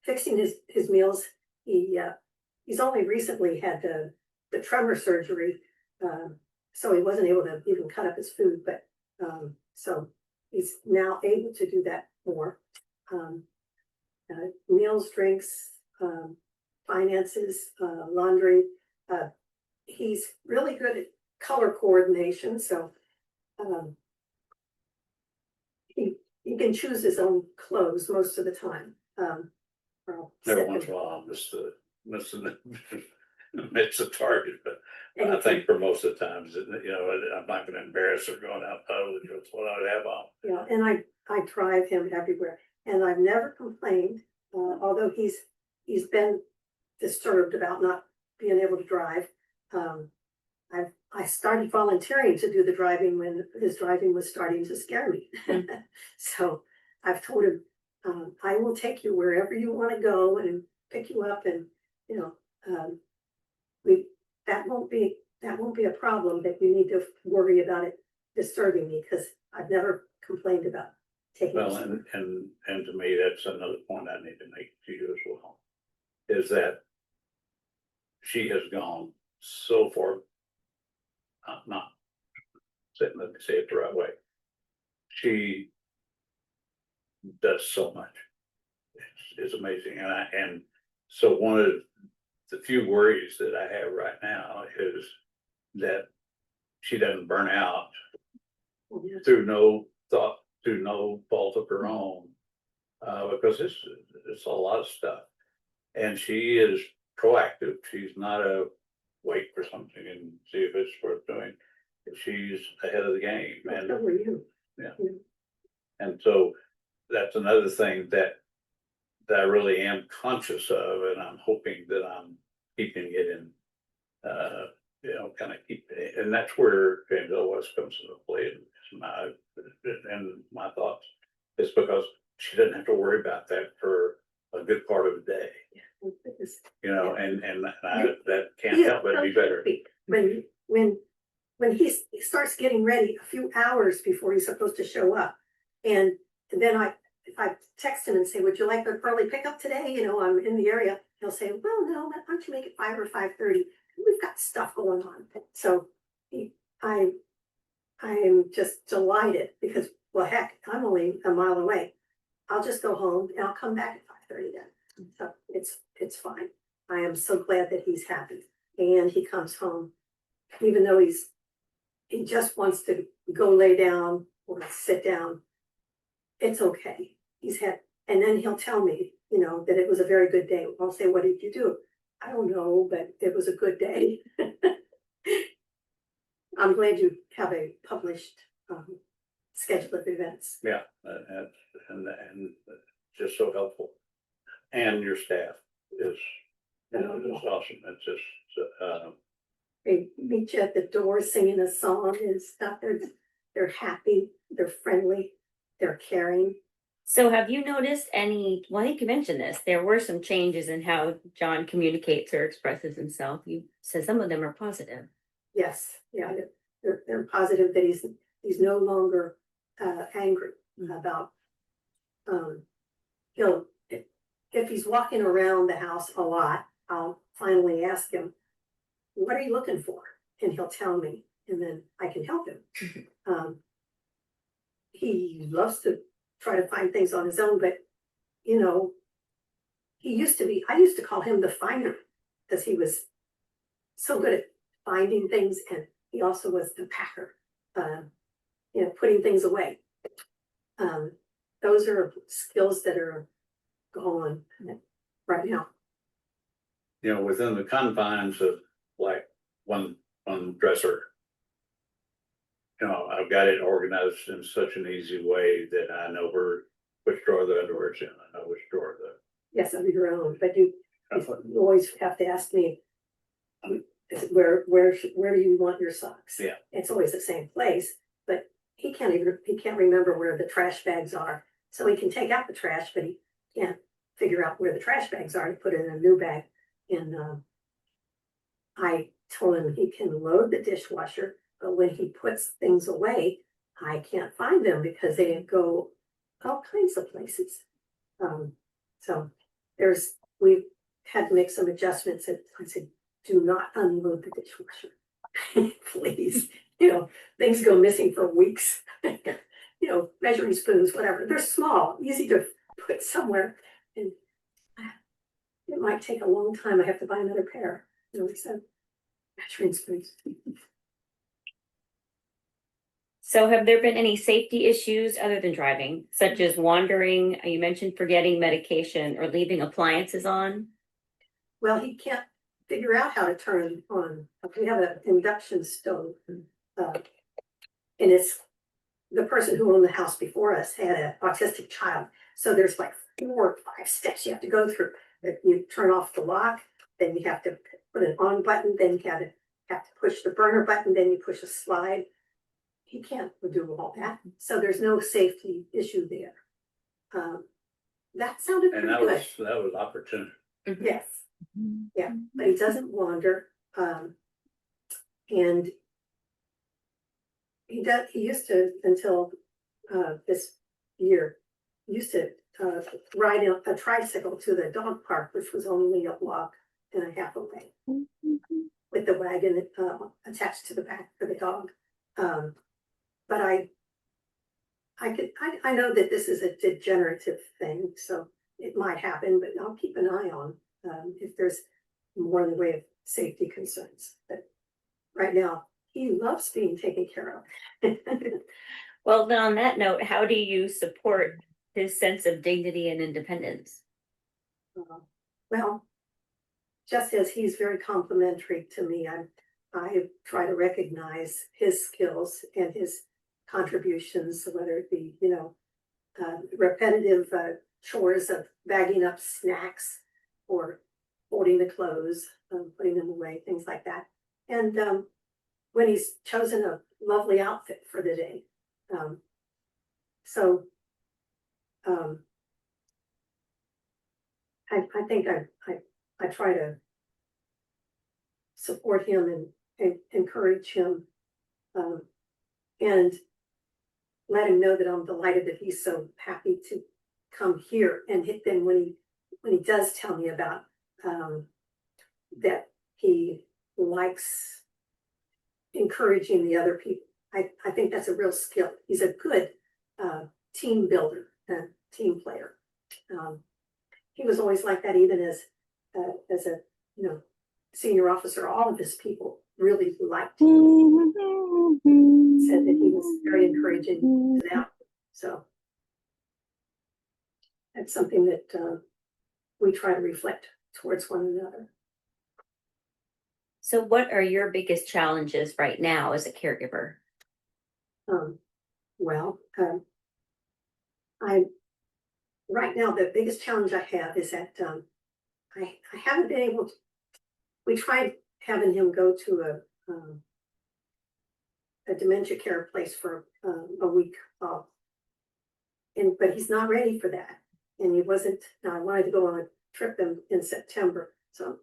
fixing his meals. He's only recently had the tremor surgery, so he wasn't able to even cut up his food, but so he's now able to do that more. Meals, drinks, finances, laundry. He's really good at color coordination, so he can choose his own clothes most of the time. Every once in a while, I'll miss the target, but I think for most of the times, I'm not gonna embarrass her going out public, that's what I would have on. Yeah, and I drive him everywhere, and I've never complained, although he's been disturbed about not being able to drive. I started volunteering to do the driving when his driving was starting to scare me. So I've told him, I will take you wherever you want to go and pick you up, and that won't be a problem, that you need to worry about it disturbing me, because I've never complained about taking. Well, and to me, that's another point I need to make to you as well, is that she has gone so far, not let me say it the right way. She does so much. It's amazing. And so one of the few worries that I have right now is that she doesn't burn out through no fault of her own, because it's a lot of stuff. And she is proactive. She's not a wait for something and see if it's worth doing. She's ahead of the game. And So were you. yeah. And so that's another thing that I really am conscious of, and I'm hoping that I'm keeping it in, kind of keep it, and that's where James Elwes comes into play and my thoughts. It's because she doesn't have to worry about that for a good part of the day. And that can't help but be better. When he starts getting ready a few hours before he's supposed to show up, and then if I text him and say, would you like an early pickup today? I'm in the area. He'll say, well, no, why don't you make it 5 or 5:30? We've got stuff going on. So I'm just delighted, because, well, heck, I'm only a mile away. I'll just go home and I'll come back at 5:30 then. So it's fine. I am so glad that he's happy, and he comes home, even though he just wants to go lay down or sit down. it's okay. And then he'll tell me, that it was a very good day. I'll say, what did you do? I don't know, but it was a good day. I'm glad you have a published schedule of events. Yeah, and just so helpful. And your staff is awesome. It's just, They meet you at the door singing a song and stuff. They're happy, they're friendly, they're caring. So have you noticed any, well, I think you mentioned this, there were some changes in how John communicates or expresses himself. You said some of them are positive. Yes, yeah, they're positive that he's no longer angry about, if he's walking around the house a lot, I'll finally ask him, what are you looking for? And he'll tell me, and then I can help him. He loves to try to find things on his own, but I used to call him the finder because he was so good at finding things, and he also was the packer, putting things away. Those are skills that are gone right now. within the confines of like one dresser. I've got it organized in such an easy way that I know which drawer the underwear's in. I know which drawer Yes, of your own, but you always have to ask me, where do you want your socks? Yeah. It's always the same place, but he can't remember where the trash bags are. So he can take out the trash, but he can't figure out where the trash bags are to put it in a new bag. And I told him he can load the dishwasher, but when he puts things away, I can't find them because they go all kinds of places. So we've had to make some adjustments. I said, do not unload the dishwasher, please. Things go missing for weeks. Measuring spoons, whatever. They're small, easy to put somewhere, and it might take a long time. I have to buy another pair. So measuring spoons. So have there been any safety issues other than driving, such as wandering? You mentioned forgetting medication or leaving appliances on. Well, he can't figure out how to turn on. We have an induction stove, and it's the person who owned the house before us had an autistic child. So there's like 4 or 5 steps you have to go through. You turn off the lock, then you have to put an on button, then you have to push the burner button, then you push a slide. He can't do all that. So there's no safety issue there. That sounded and pretty good. that was opportunity. Yes. Yeah, but he doesn't wander. And he used to, until this year, used to ride a tricycle to the dog park, which was only a block and a half away, with the wagon attached to the back for the dog. But I know that this is a degenerative thing, so it might happen, but I'll keep an eye on if there's more in the way of safety concerns. But right now, he loves being taken care of. Well, then on that note, how do you support his sense of dignity and independence? Well, just as he's very complimentary to me, I try to recognize his skills and his contributions, whether it be, repetitive chores of bagging up snacks or folding the clothes, putting them away, things like that. And when he's chosen a lovely outfit for the day. I think I try to support him and encourage him, and let him know that I'm delighted that he's so happy to come here. And then when he does tell me about that he likes encouraging the other people, I think that's a real skill. He's a good team builder, team player. He was always like that, even as a senior officer. All of his people really liked him. Said that he was very encouraging to them. So that's something that we try to reflect towards one another. So what are your biggest challenges right now as a caregiver? Well, I right now the biggest challenge I have is that I haven't been able to. We tried having him go to a dementia care place for a week, but he's not ready for that, and he wasn't. I wanted to go on a trip in September, so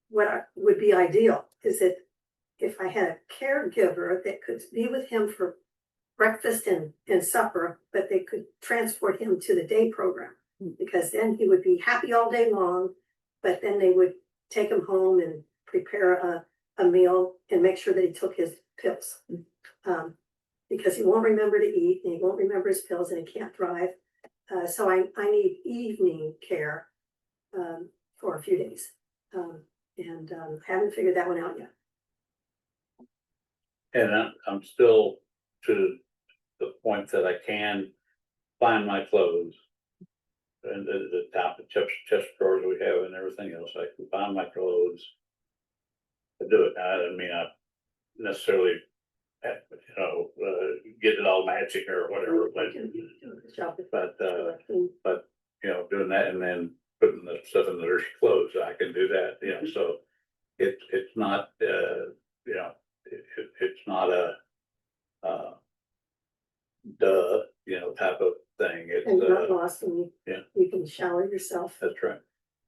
what would be ideal is that if I had a caregiver that could be with him for breakfast and supper, but they could transport him to the day program, because then he would be happy all day long, but then they would take him home and prepare a meal and make sure that he took his pills. Because he won't remember to eat and he won't remember his pills and he can't drive. So I need evening care for a few days. And haven't figured that one out yet. And I'm still to the point that I can find my clothes and the top of chest drawers we have and everything else. I can find my clothes. I do it. I mean, I necessarily, get it all matching or whatever, but doing that and then putting the stuff in the dirty clothes, I can do that. So it's not, it's not a type of thing. It's And you're not lost and yeah. you can shower yourself. That's right.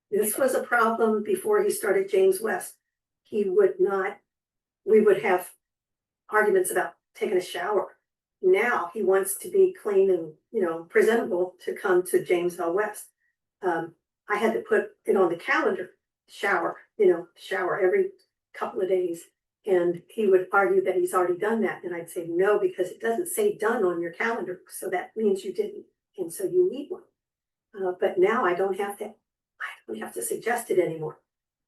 This was a problem before he started James West. He would not, we would have arguments about taking a shower. Now he wants to be clean and, presentable to come to James L. West. I had to put it on the calendar, shower every couple of days. And he would argue that he's already done that. And I'd say, no, because it doesn't say done on your calendar. So that means you didn't. And so you need one. But now I don't have to suggest it anymore.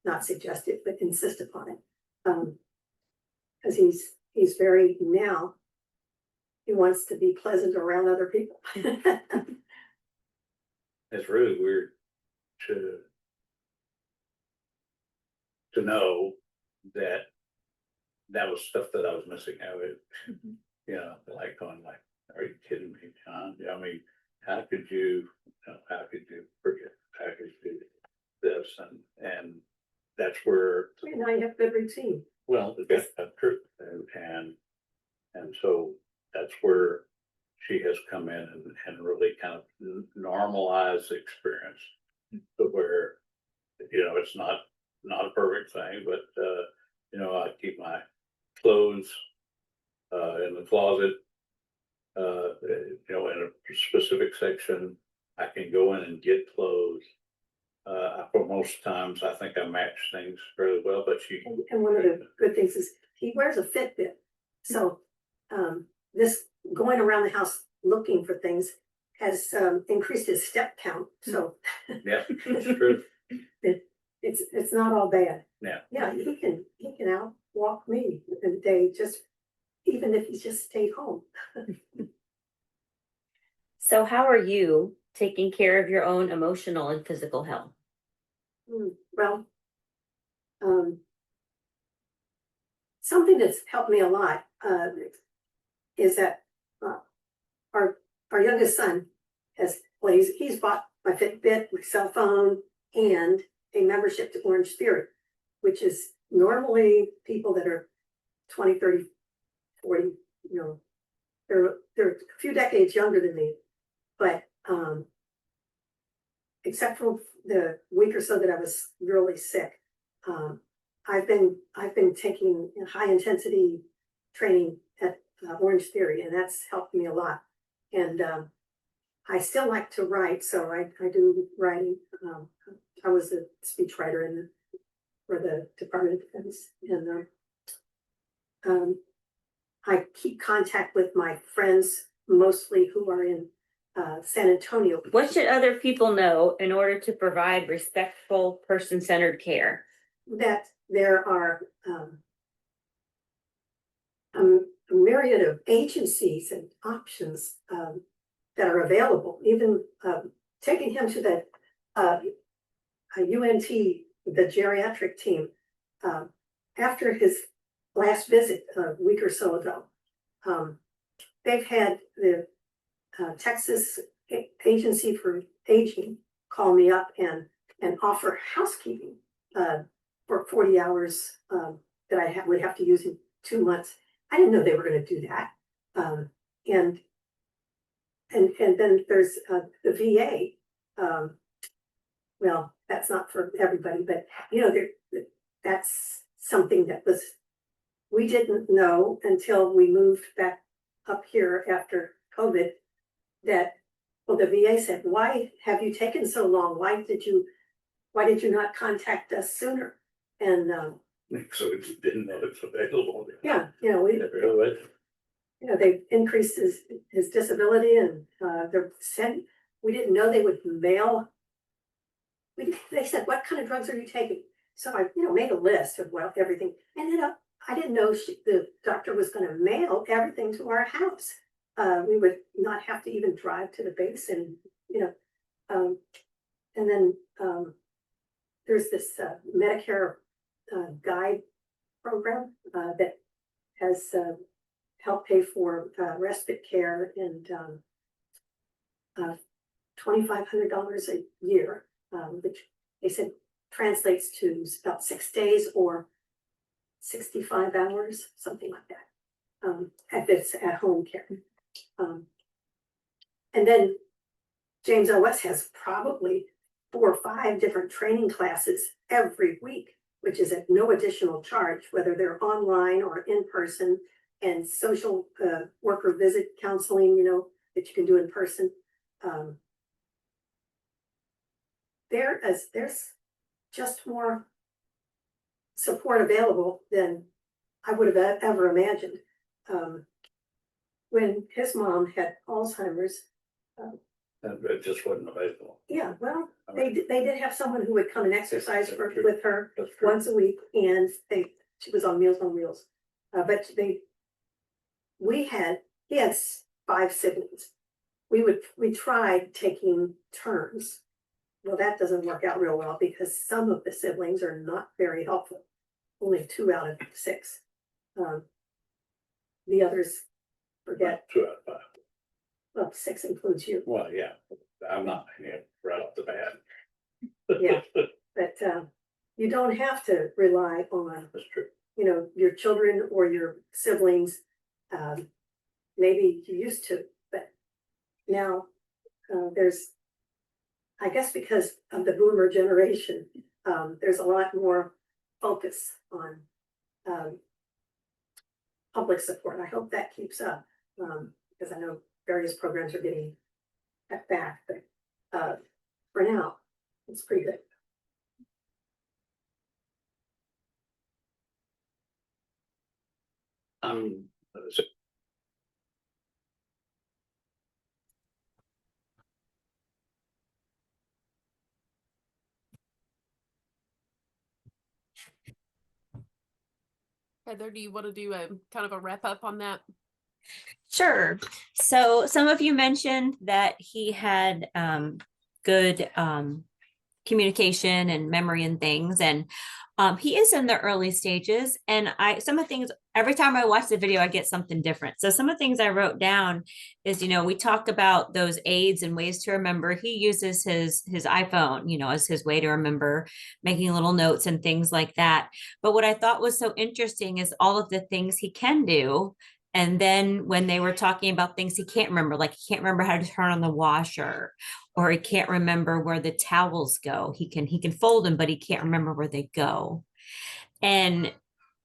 Not suggest it, but insist upon it. Because he's very now, he wants to be pleasant around other people. It's really weird to know that was stuff that I was missing out of, like going like, are you kidding me, John? I mean, how could you forget? How could you do this? And that's where. Now you have good routine. Well, that's true. And so that's where she has come in and really kind of normalized the experience to where, it's not a perfect thing, but, I keep my clothes in the closet, in a specific section. I can go in and get clothes. For most times, I think I match things fairly well, but And one of the good things is he wears a Fitbit. So this going around the house looking for things has increased his step count. So yeah, it's true. It's not all bad. Yeah, he can outwalk me in a day, even if he's just stayed home. So how are you taking care of your own emotional and physical health? Well, something that's helped me a lot is that our youngest son he's bought my Fitbit, my cell phone, and a membership to Orange Theory, which is normally people that are 20, 30, 40, they're a few decades younger than me, but except for the week or so that I was really sick, I've been taking high intensity training at Orange Theory, and that's helped me a lot. And I still like to write, so I do writing. I was a speechwriter for the Department of Defense, and I keep contact with my friends, mostly who are in San Antonio. What should other people know in order to provide respectful, person-centered care? That there are a myriad of agencies and options that are available, even taking him to the UNT, the geriatric team, after his last visit a week or so ago. They've had the Texas Agency for Aging call me up and offer housekeeping for 40 hours that I would have to use in 2 months. I didn't know they were going to do that. And then there's the VA. Well, that's not for everybody, but you know, that's something that we didn't know until we moved back up here after COVID, that, well, the VA said, why have you taken so long? Why did you not contact us sooner? And So it didn't know it's available. yeah, you know, Really? you know, they increased his disability, and we didn't know they would mail. They said, what kind of drugs are you taking? So I, you know, made a list of everything. Ended up, I didn't know the doctor was going to mail everything to our house. We would not have to even drive to the base, and you know, and then there's this Medicare guide program that has helped pay for respite care and $2,500 a year, which they said translates to about 6 days or 65 hours, something like that. If it's at home care. And then James OS has probably 4 or 5 different training classes every week, which is at no additional charge, whether they're online or in person, and social worker visit counseling, you know, that you can do in person. There's just more support available than I would have ever imagined. When his mom had Alzheimer's, And it just wasn't available. yeah, well, they did have someone who would come and exercise That's true. with her That's true. once a week, and she was on Meals on Wheels. But he had 5 siblings. We tried taking turns. Well, that doesn't work out real well because some of the siblings are not very helpful. Only 2 out of 6. The others forget. 2 out of 5. Well, 6 includes you. Well, yeah, I'm not, right off the bat. Yeah. But you don't have to rely on, That's true. you know, your children or your siblings. Maybe you used to, but now there's, I guess because of the boomer generation, there's a lot more focus on public support. I hope that keeps up, because I know various programs are getting cut back, but for now, it's pretty good. So Heather, do you want to do a kind of a wrap up on that? Sure. So some of you mentioned that he had good communication and memory and things, and he is in the early stages. And some of the things, every time I watch the video, I get something different. So some of the things I wrote down is, we talked about those aids and ways to remember. He uses his iPhone, as his way to remember, making little notes and things like that. But what I thought was so interesting is all of the things he can do. And then when they were talking about things he can't remember, like he can't remember how to turn on the washer, or he can't remember where the towels go. He can fold them, but he can't remember where they go. And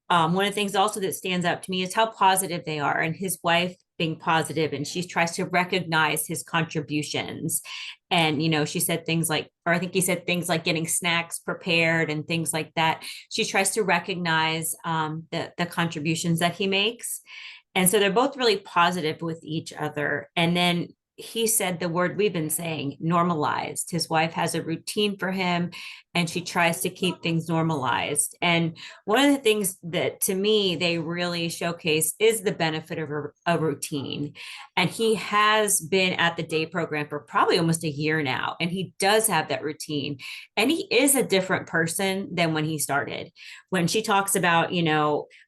one of the things also that stands out to me is how positive they are, and his wife being positive, and she tries to recognize his contributions. And, she said things like, or I think he said things like getting snacks prepared and things like that. She tries to recognize the contributions that he makes. And so they're both really positive with each other. And then he said the word we've been saying, normalized. His wife has a routine for him, and she tries to keep things normalized. And one of the things that to me they really showcase is the benefit of a routine. And he has been at the day program for probably almost a year now, and he does have that routine. And he is a different person than when he started. When she talks about,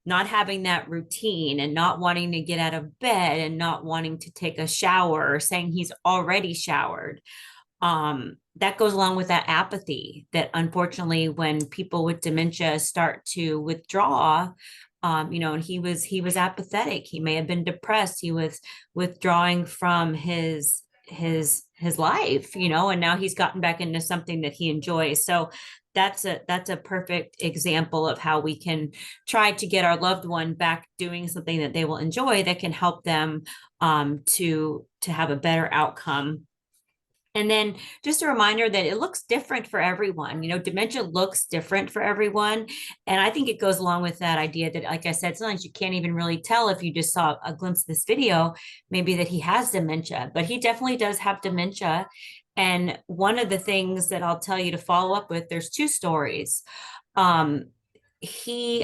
not having that routine and not wanting to get out of bed and not wanting to take a shower or saying he's already showered, that goes along with that apathy that unfortunately when people with dementia start to withdraw, and he was apathetic. He may have been depressed. He was withdrawing from his life, and now he's gotten back into something that he enjoys. So that's a perfect example of how we can try to get our loved one back doing something that they will enjoy, that can help them to have a better outcome. And then just a reminder that it looks different for everyone. Dementia looks different for everyone. And I think it goes along with that idea that, like I said, sometimes you can't even really tell if you just saw a glimpse of this video, maybe that he has dementia, but he definitely does have dementia. And one of the things that I'll tell you to follow up with, there's two stories. He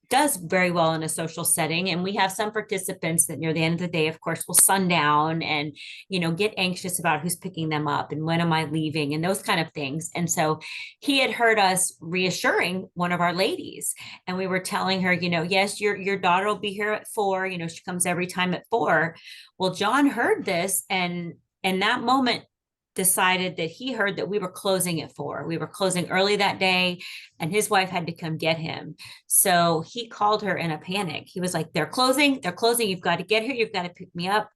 does very well in a social setting. And we have some participants that near the end of the day, of course, will sundown and, get anxious about who's picking them up and when am I leaving and those kind of things. And so he had heard us reassuring one of our ladies, and we were telling her, yes, your daughter will be here at 4, she comes every time at 4. Well, John heard this, and in that moment decided that he heard that we were closing at 4. We were closing early that day, and his wife had to come get him. So he called her in a panic. He was like, they're closing. You've got to get here. You've got to pick me up.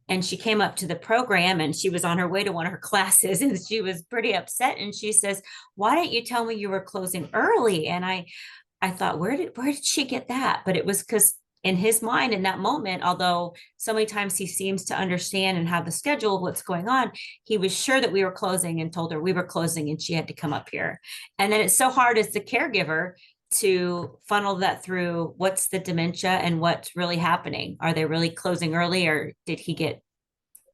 And she came up to the program, and she was on her way to one of her classes, and she was pretty upset. And she says, why didn't you tell me you were closing early? And I thought, where did she get that? But it was because in his mind in that moment, although so many times he seems to understand and have the schedule of what's going on, he was sure that we were closing and told her we were closing and she had to come up here. And then it's so hard as the caregiver to funnel that through what's the dementia and what's really happening. Are they really closing early, or did he get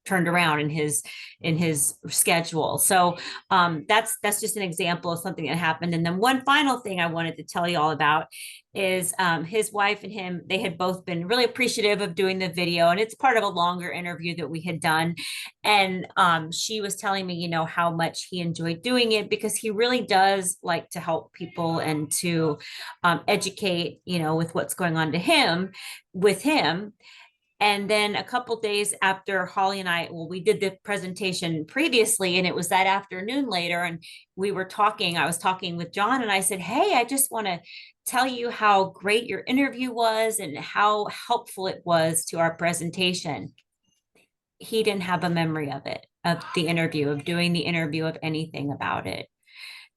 turned around in his schedule? So that's just an example of something that happened. And then one final thing I wanted to tell you all about is his wife and him, they had both been really appreciative of doing the video, and it's part of a longer interview that we had done. And she was telling me, how much he enjoyed doing it, because he really does like to help people and to educate, with what's going on with him. And then a couple days after Holly and we did the presentation previously, and it was that afternoon later, and I was talking with John, and I said, hey, I just want to tell you how great your interview was and how helpful it was to our presentation. He didn't have a memory of it, of the interview, of doing the interview, of anything about it.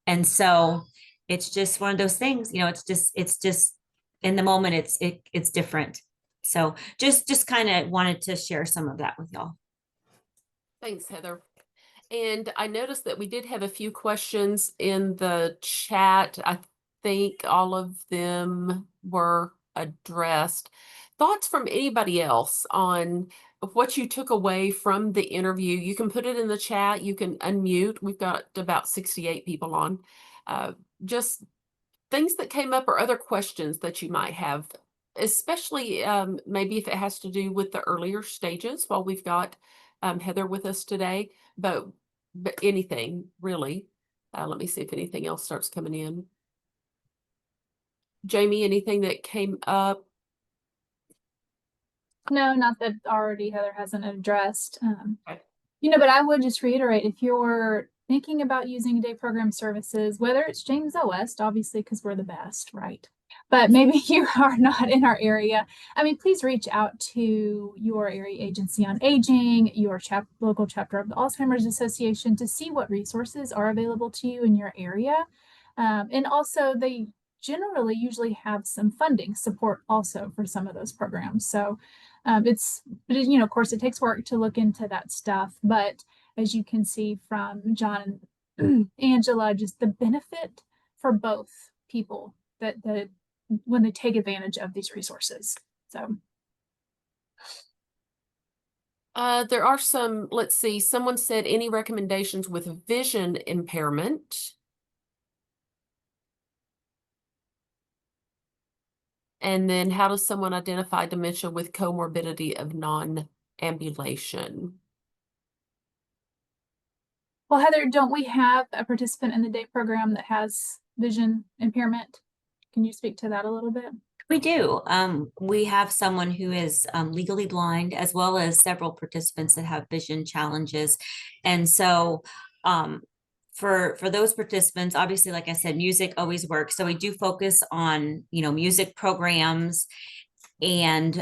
And so it's just one of those things, it's just in the moment, it's different. So just kind of wanted to share some of that with y'all. Thanks, Heather. And I noticed that we did have a few questions in the chat. I think all of them were addressed. Thoughts from anybody else on what you took away from the interview? You can put it in the chat. You can unmute. We've got about 68 people on. Just things that came up or other questions that you might have, especially maybe if it has to do with the earlier stages, while we've got Heather with us today, but anything really. Let me see if anything else starts coming in. Jamie, anything that came up? No, not that already Heather hasn't addressed. Okay. But I would just reiterate, if you're thinking about using day program services, whether it's James O. West, obviously, because we're the best, right? But maybe you are not in our area. Please reach out to your area agency on aging, your local chapter of the Alzheimer's Association, to see what resources are available to you in your area. And also, they generally usually have some funding support also for some of those programs. So of course, it takes work to look into that stuff. But as you can see from John and Angela, just the benefit for both people that when they take advantage of these resources. So there are some, let's see, someone said any recommendations with vision impairment. And then how does someone identify dementia with comorbidity of non-ambulation? Well, Heather, don't we have a participant in the day program that has vision impairment? Can you speak to that a little bit? We do. We have someone who is legally blind, as well as several participants that have vision challenges. And so for those participants, obviously, like I said, music always works. So we do focus on, music programs and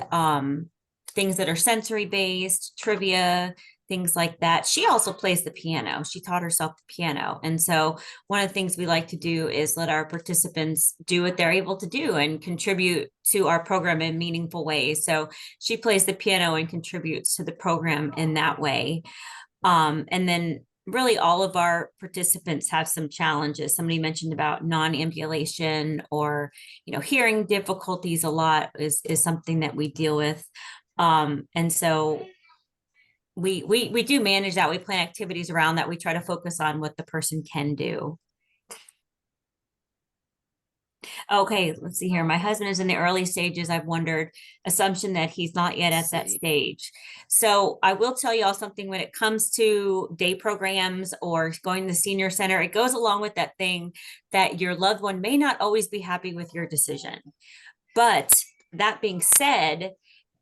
things that are sensory based, trivia, things like that. She also plays the piano. She taught herself the piano. And so one of the things we like to do is let our participants do what they're able to do and contribute to our program in meaningful ways. So she plays the piano and contributes to the program in that way. And then really all of our participants have some challenges. Somebody mentioned about non-ambulation or, hearing difficulties a lot is something that we deal with. And so we do manage that. We plan activities around that. We try to focus on what the person can do. Okay, let's see here. My husband is in the early stages. I've wondered, assumption that he's not yet at that stage. So I will tell y'all something when it comes to day programs or going to the senior center, it goes along with that thing that your loved one may not always be happy with your decision. But that being said,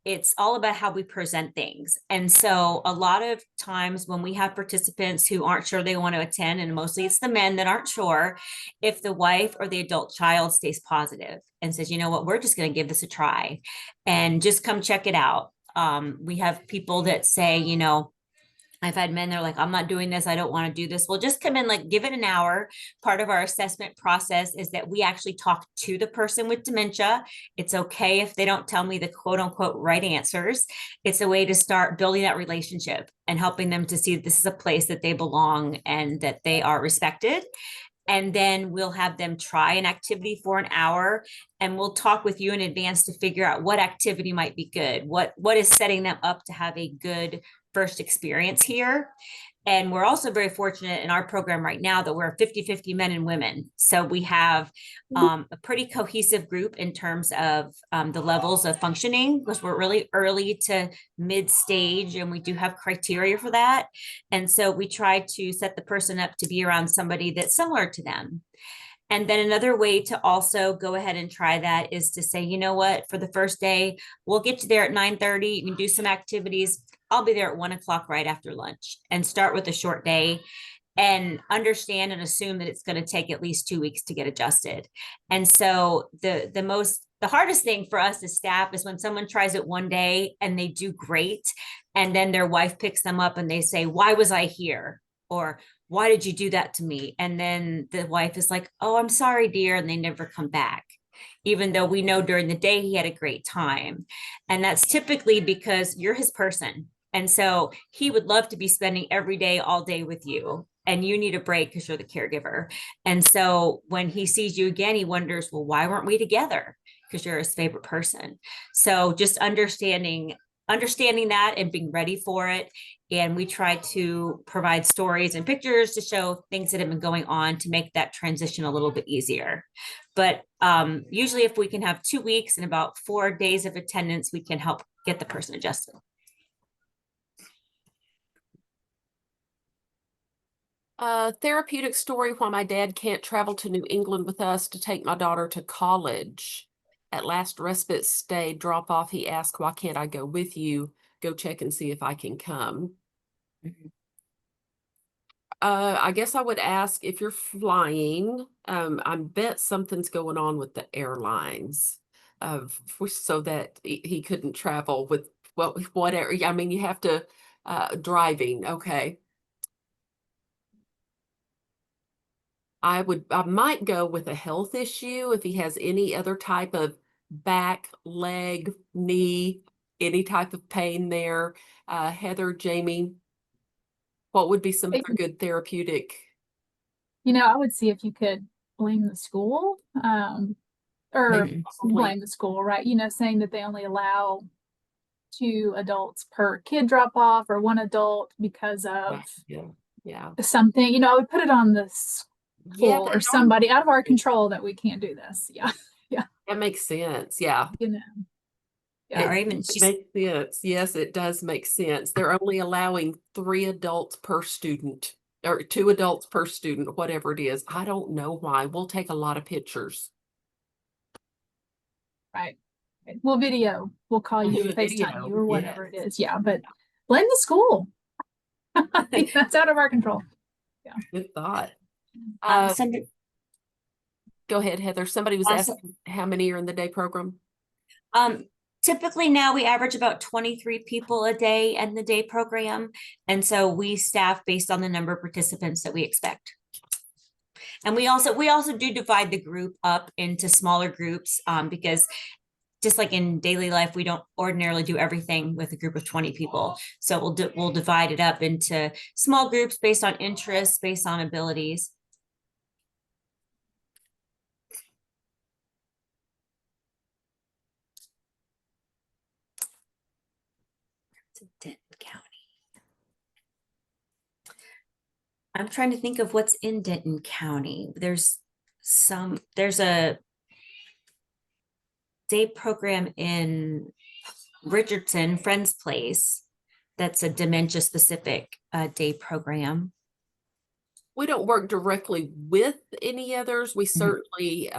it's all about how we present things. And so a lot of times when we have participants who aren't sure they want to attend, and mostly it's the men that aren't sure, if the wife or the adult child stays positive and says, you know what, we're just going to give this a try and just come check it out. We have people that say, I've had men, they're like, I'm not doing this. I don't want to do this. Well, just come in, like, give it an hour. Part of our assessment process is that we actually talk to the person with dementia. It's okay if they don't tell me the quote unquote right answers. It's a way to start building that relationship and helping them to see this is a place that they belong and that they are respected. And then we'll have them try an activity for an hour, and we'll talk with you in advance to figure out what activity might be good. What is setting them up to have a good first experience here. And we're also very fortunate in our program right now that we're 50-50 men and women. So we have a pretty cohesive group in terms of the levels of functioning, because we're really early to mid stage and we do have criteria for that. And so we try to set the person up to be around somebody that's similar to them. And then another way to also go ahead and try that is to say, you know what, for the first day, we'll get you there at 9:30. You can do some activities. I'll be there at 1:00 right after lunch, and start with a short day and understand and assume that it's going to take at least 2 weeks to get adjusted. And so the hardest thing for us as staff is when someone tries it one day and they do great, and then their wife picks them up and they say, why was I here? Or why did you do that to me? And then the wife is like, oh, I'm sorry, dear. And they never come back, even though we know during the day he had a great time. And that's typically because you're his person. And so he would love to be spending every day, all day with you. And you need a break because you're the caregiver. And so when he sees you again, he wonders, well, why weren't we together? Because you're his favorite person. So just understanding that and being ready for it. And we try to provide stories and pictures to show things that have been going on to make that transition a little bit easier. But usually if we can have 2 weeks and about 4 days of attendance, we can help get the person adjusted. Therapeutic story why my dad can't travel to New England with us to take my daughter to college. At last respite stay drop off, he asked, why can't I go with you? Go check and see if I can come. Mhm. I guess I would ask if you're flying, I bet something's going on with the airlines, so that he couldn't travel with, well, whatever. I mean, you have to, driving. Okay. I might go with a health issue if he has any other type of back, leg, knee, any type of pain there. Heather, Jamie, what would be some other good therapeutic? I would see if you could blame the school, or Mhm. blame the school, right? Saying that they only allow 2 adults per kid drop off, or 1 adult because of Yeah. something. I would put it on the school Yeah, or somebody out of our control that we can't do this. Yeah. That makes sense. Yeah. you know. Yeah, or It even she's makes sense. Yes, it does make sense. They're only allowing 3 adults per student or 2 adults per student, whatever it is. I don't know why. We'll take a lot of pictures. Right. We'll video. We'll call We'll you, do a FaceTime video, you, or whatever yes. it is. Yeah, but blame the school. That's out of our control. Good thought. Uh, somebody, Go ahead, Heather. Somebody was Awesome. asking how many are in the day program? typically now we average about 23 people a day in the day program. And so we staff based on the number of participants that we expect. And we also do divide the group up into smaller groups because just like in daily life, we don't ordinarily do everything with a group of 20 people. So we'll divide it up into small groups based on interests, based on abilities. Denton County. I'm trying to think of what's in Denton County. There's a day program in Richardson, Friends Place. That's a dementia specific day program. We don't work directly with any others. We certainly,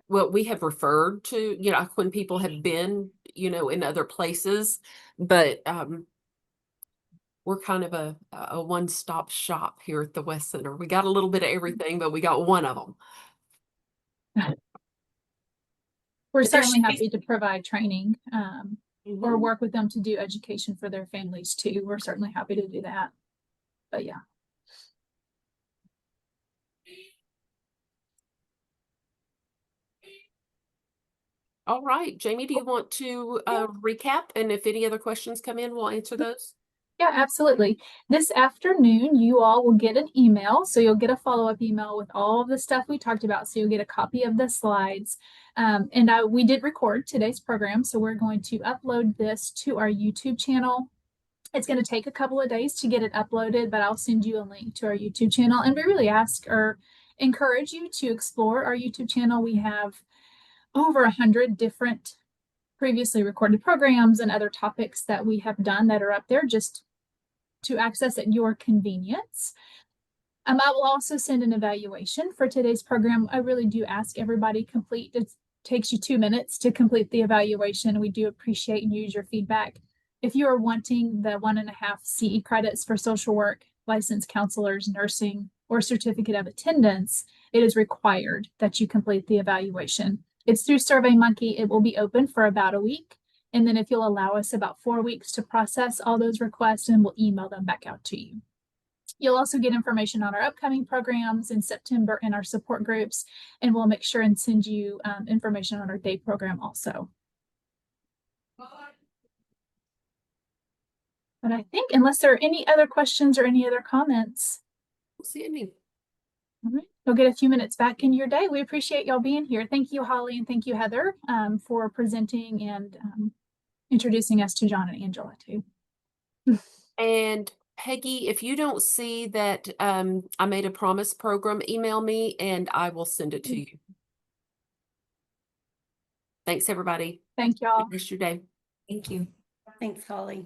well, we have referred to, when people have been, in other places, but we're kind of a one-stop shop here at the West Center. We got a little bit of everything, but we got one of them. We're But there certainly should be- happy to provide training Mm-hmm. or work with them to do education for their families too. We're certainly happy to do that. But yeah. All right, Jamie, do you want to recap? And if any other questions come in, we'll answer those. Yeah, absolutely. This afternoon, you all will get an email. So you'll get a follow-up email with all of the stuff we talked about. So you'll get a copy of the slides. We did record today's program. So we're going to upload this to our YouTube channel. It's going to take a couple of days to get it uploaded, but I'll send you a link to our YouTube channel. And we really ask or encourage you to explore our YouTube channel. We have over 100 different previously recorded programs and other topics that we have done that are up there just to access at your convenience. I will also send an evaluation for today's program. I really do ask everybody complete. It takes you 2 minutes to complete the evaluation. We do appreciate and use your feedback. If you are wanting the 1.5 CE credits for social work, licensed counselors, nursing, or certificate of attendance, it is required that you complete the evaluation. It's through SurveyMonkey. It will be open for about a week. And then if you'll allow us about 4 weeks to process all those requests, and we'll email them back out to you. You'll also get information on our upcoming programs in September and our support groups, and we'll make sure and send you information on our day program also. But I think unless there are any other questions or any other comments, We'll see any. all right, you'll get a few minutes back in your day. We appreciate y'all being here. Thank you, Holly, and thank you, Heather, for presenting and introducing us to John and Angela too. And Peggy, if you don't see that I made a promise program, email me and I will send it to you. Thanks, everybody. Thank y'all. Have a good rest of your day. Thank you. Thanks, Holly.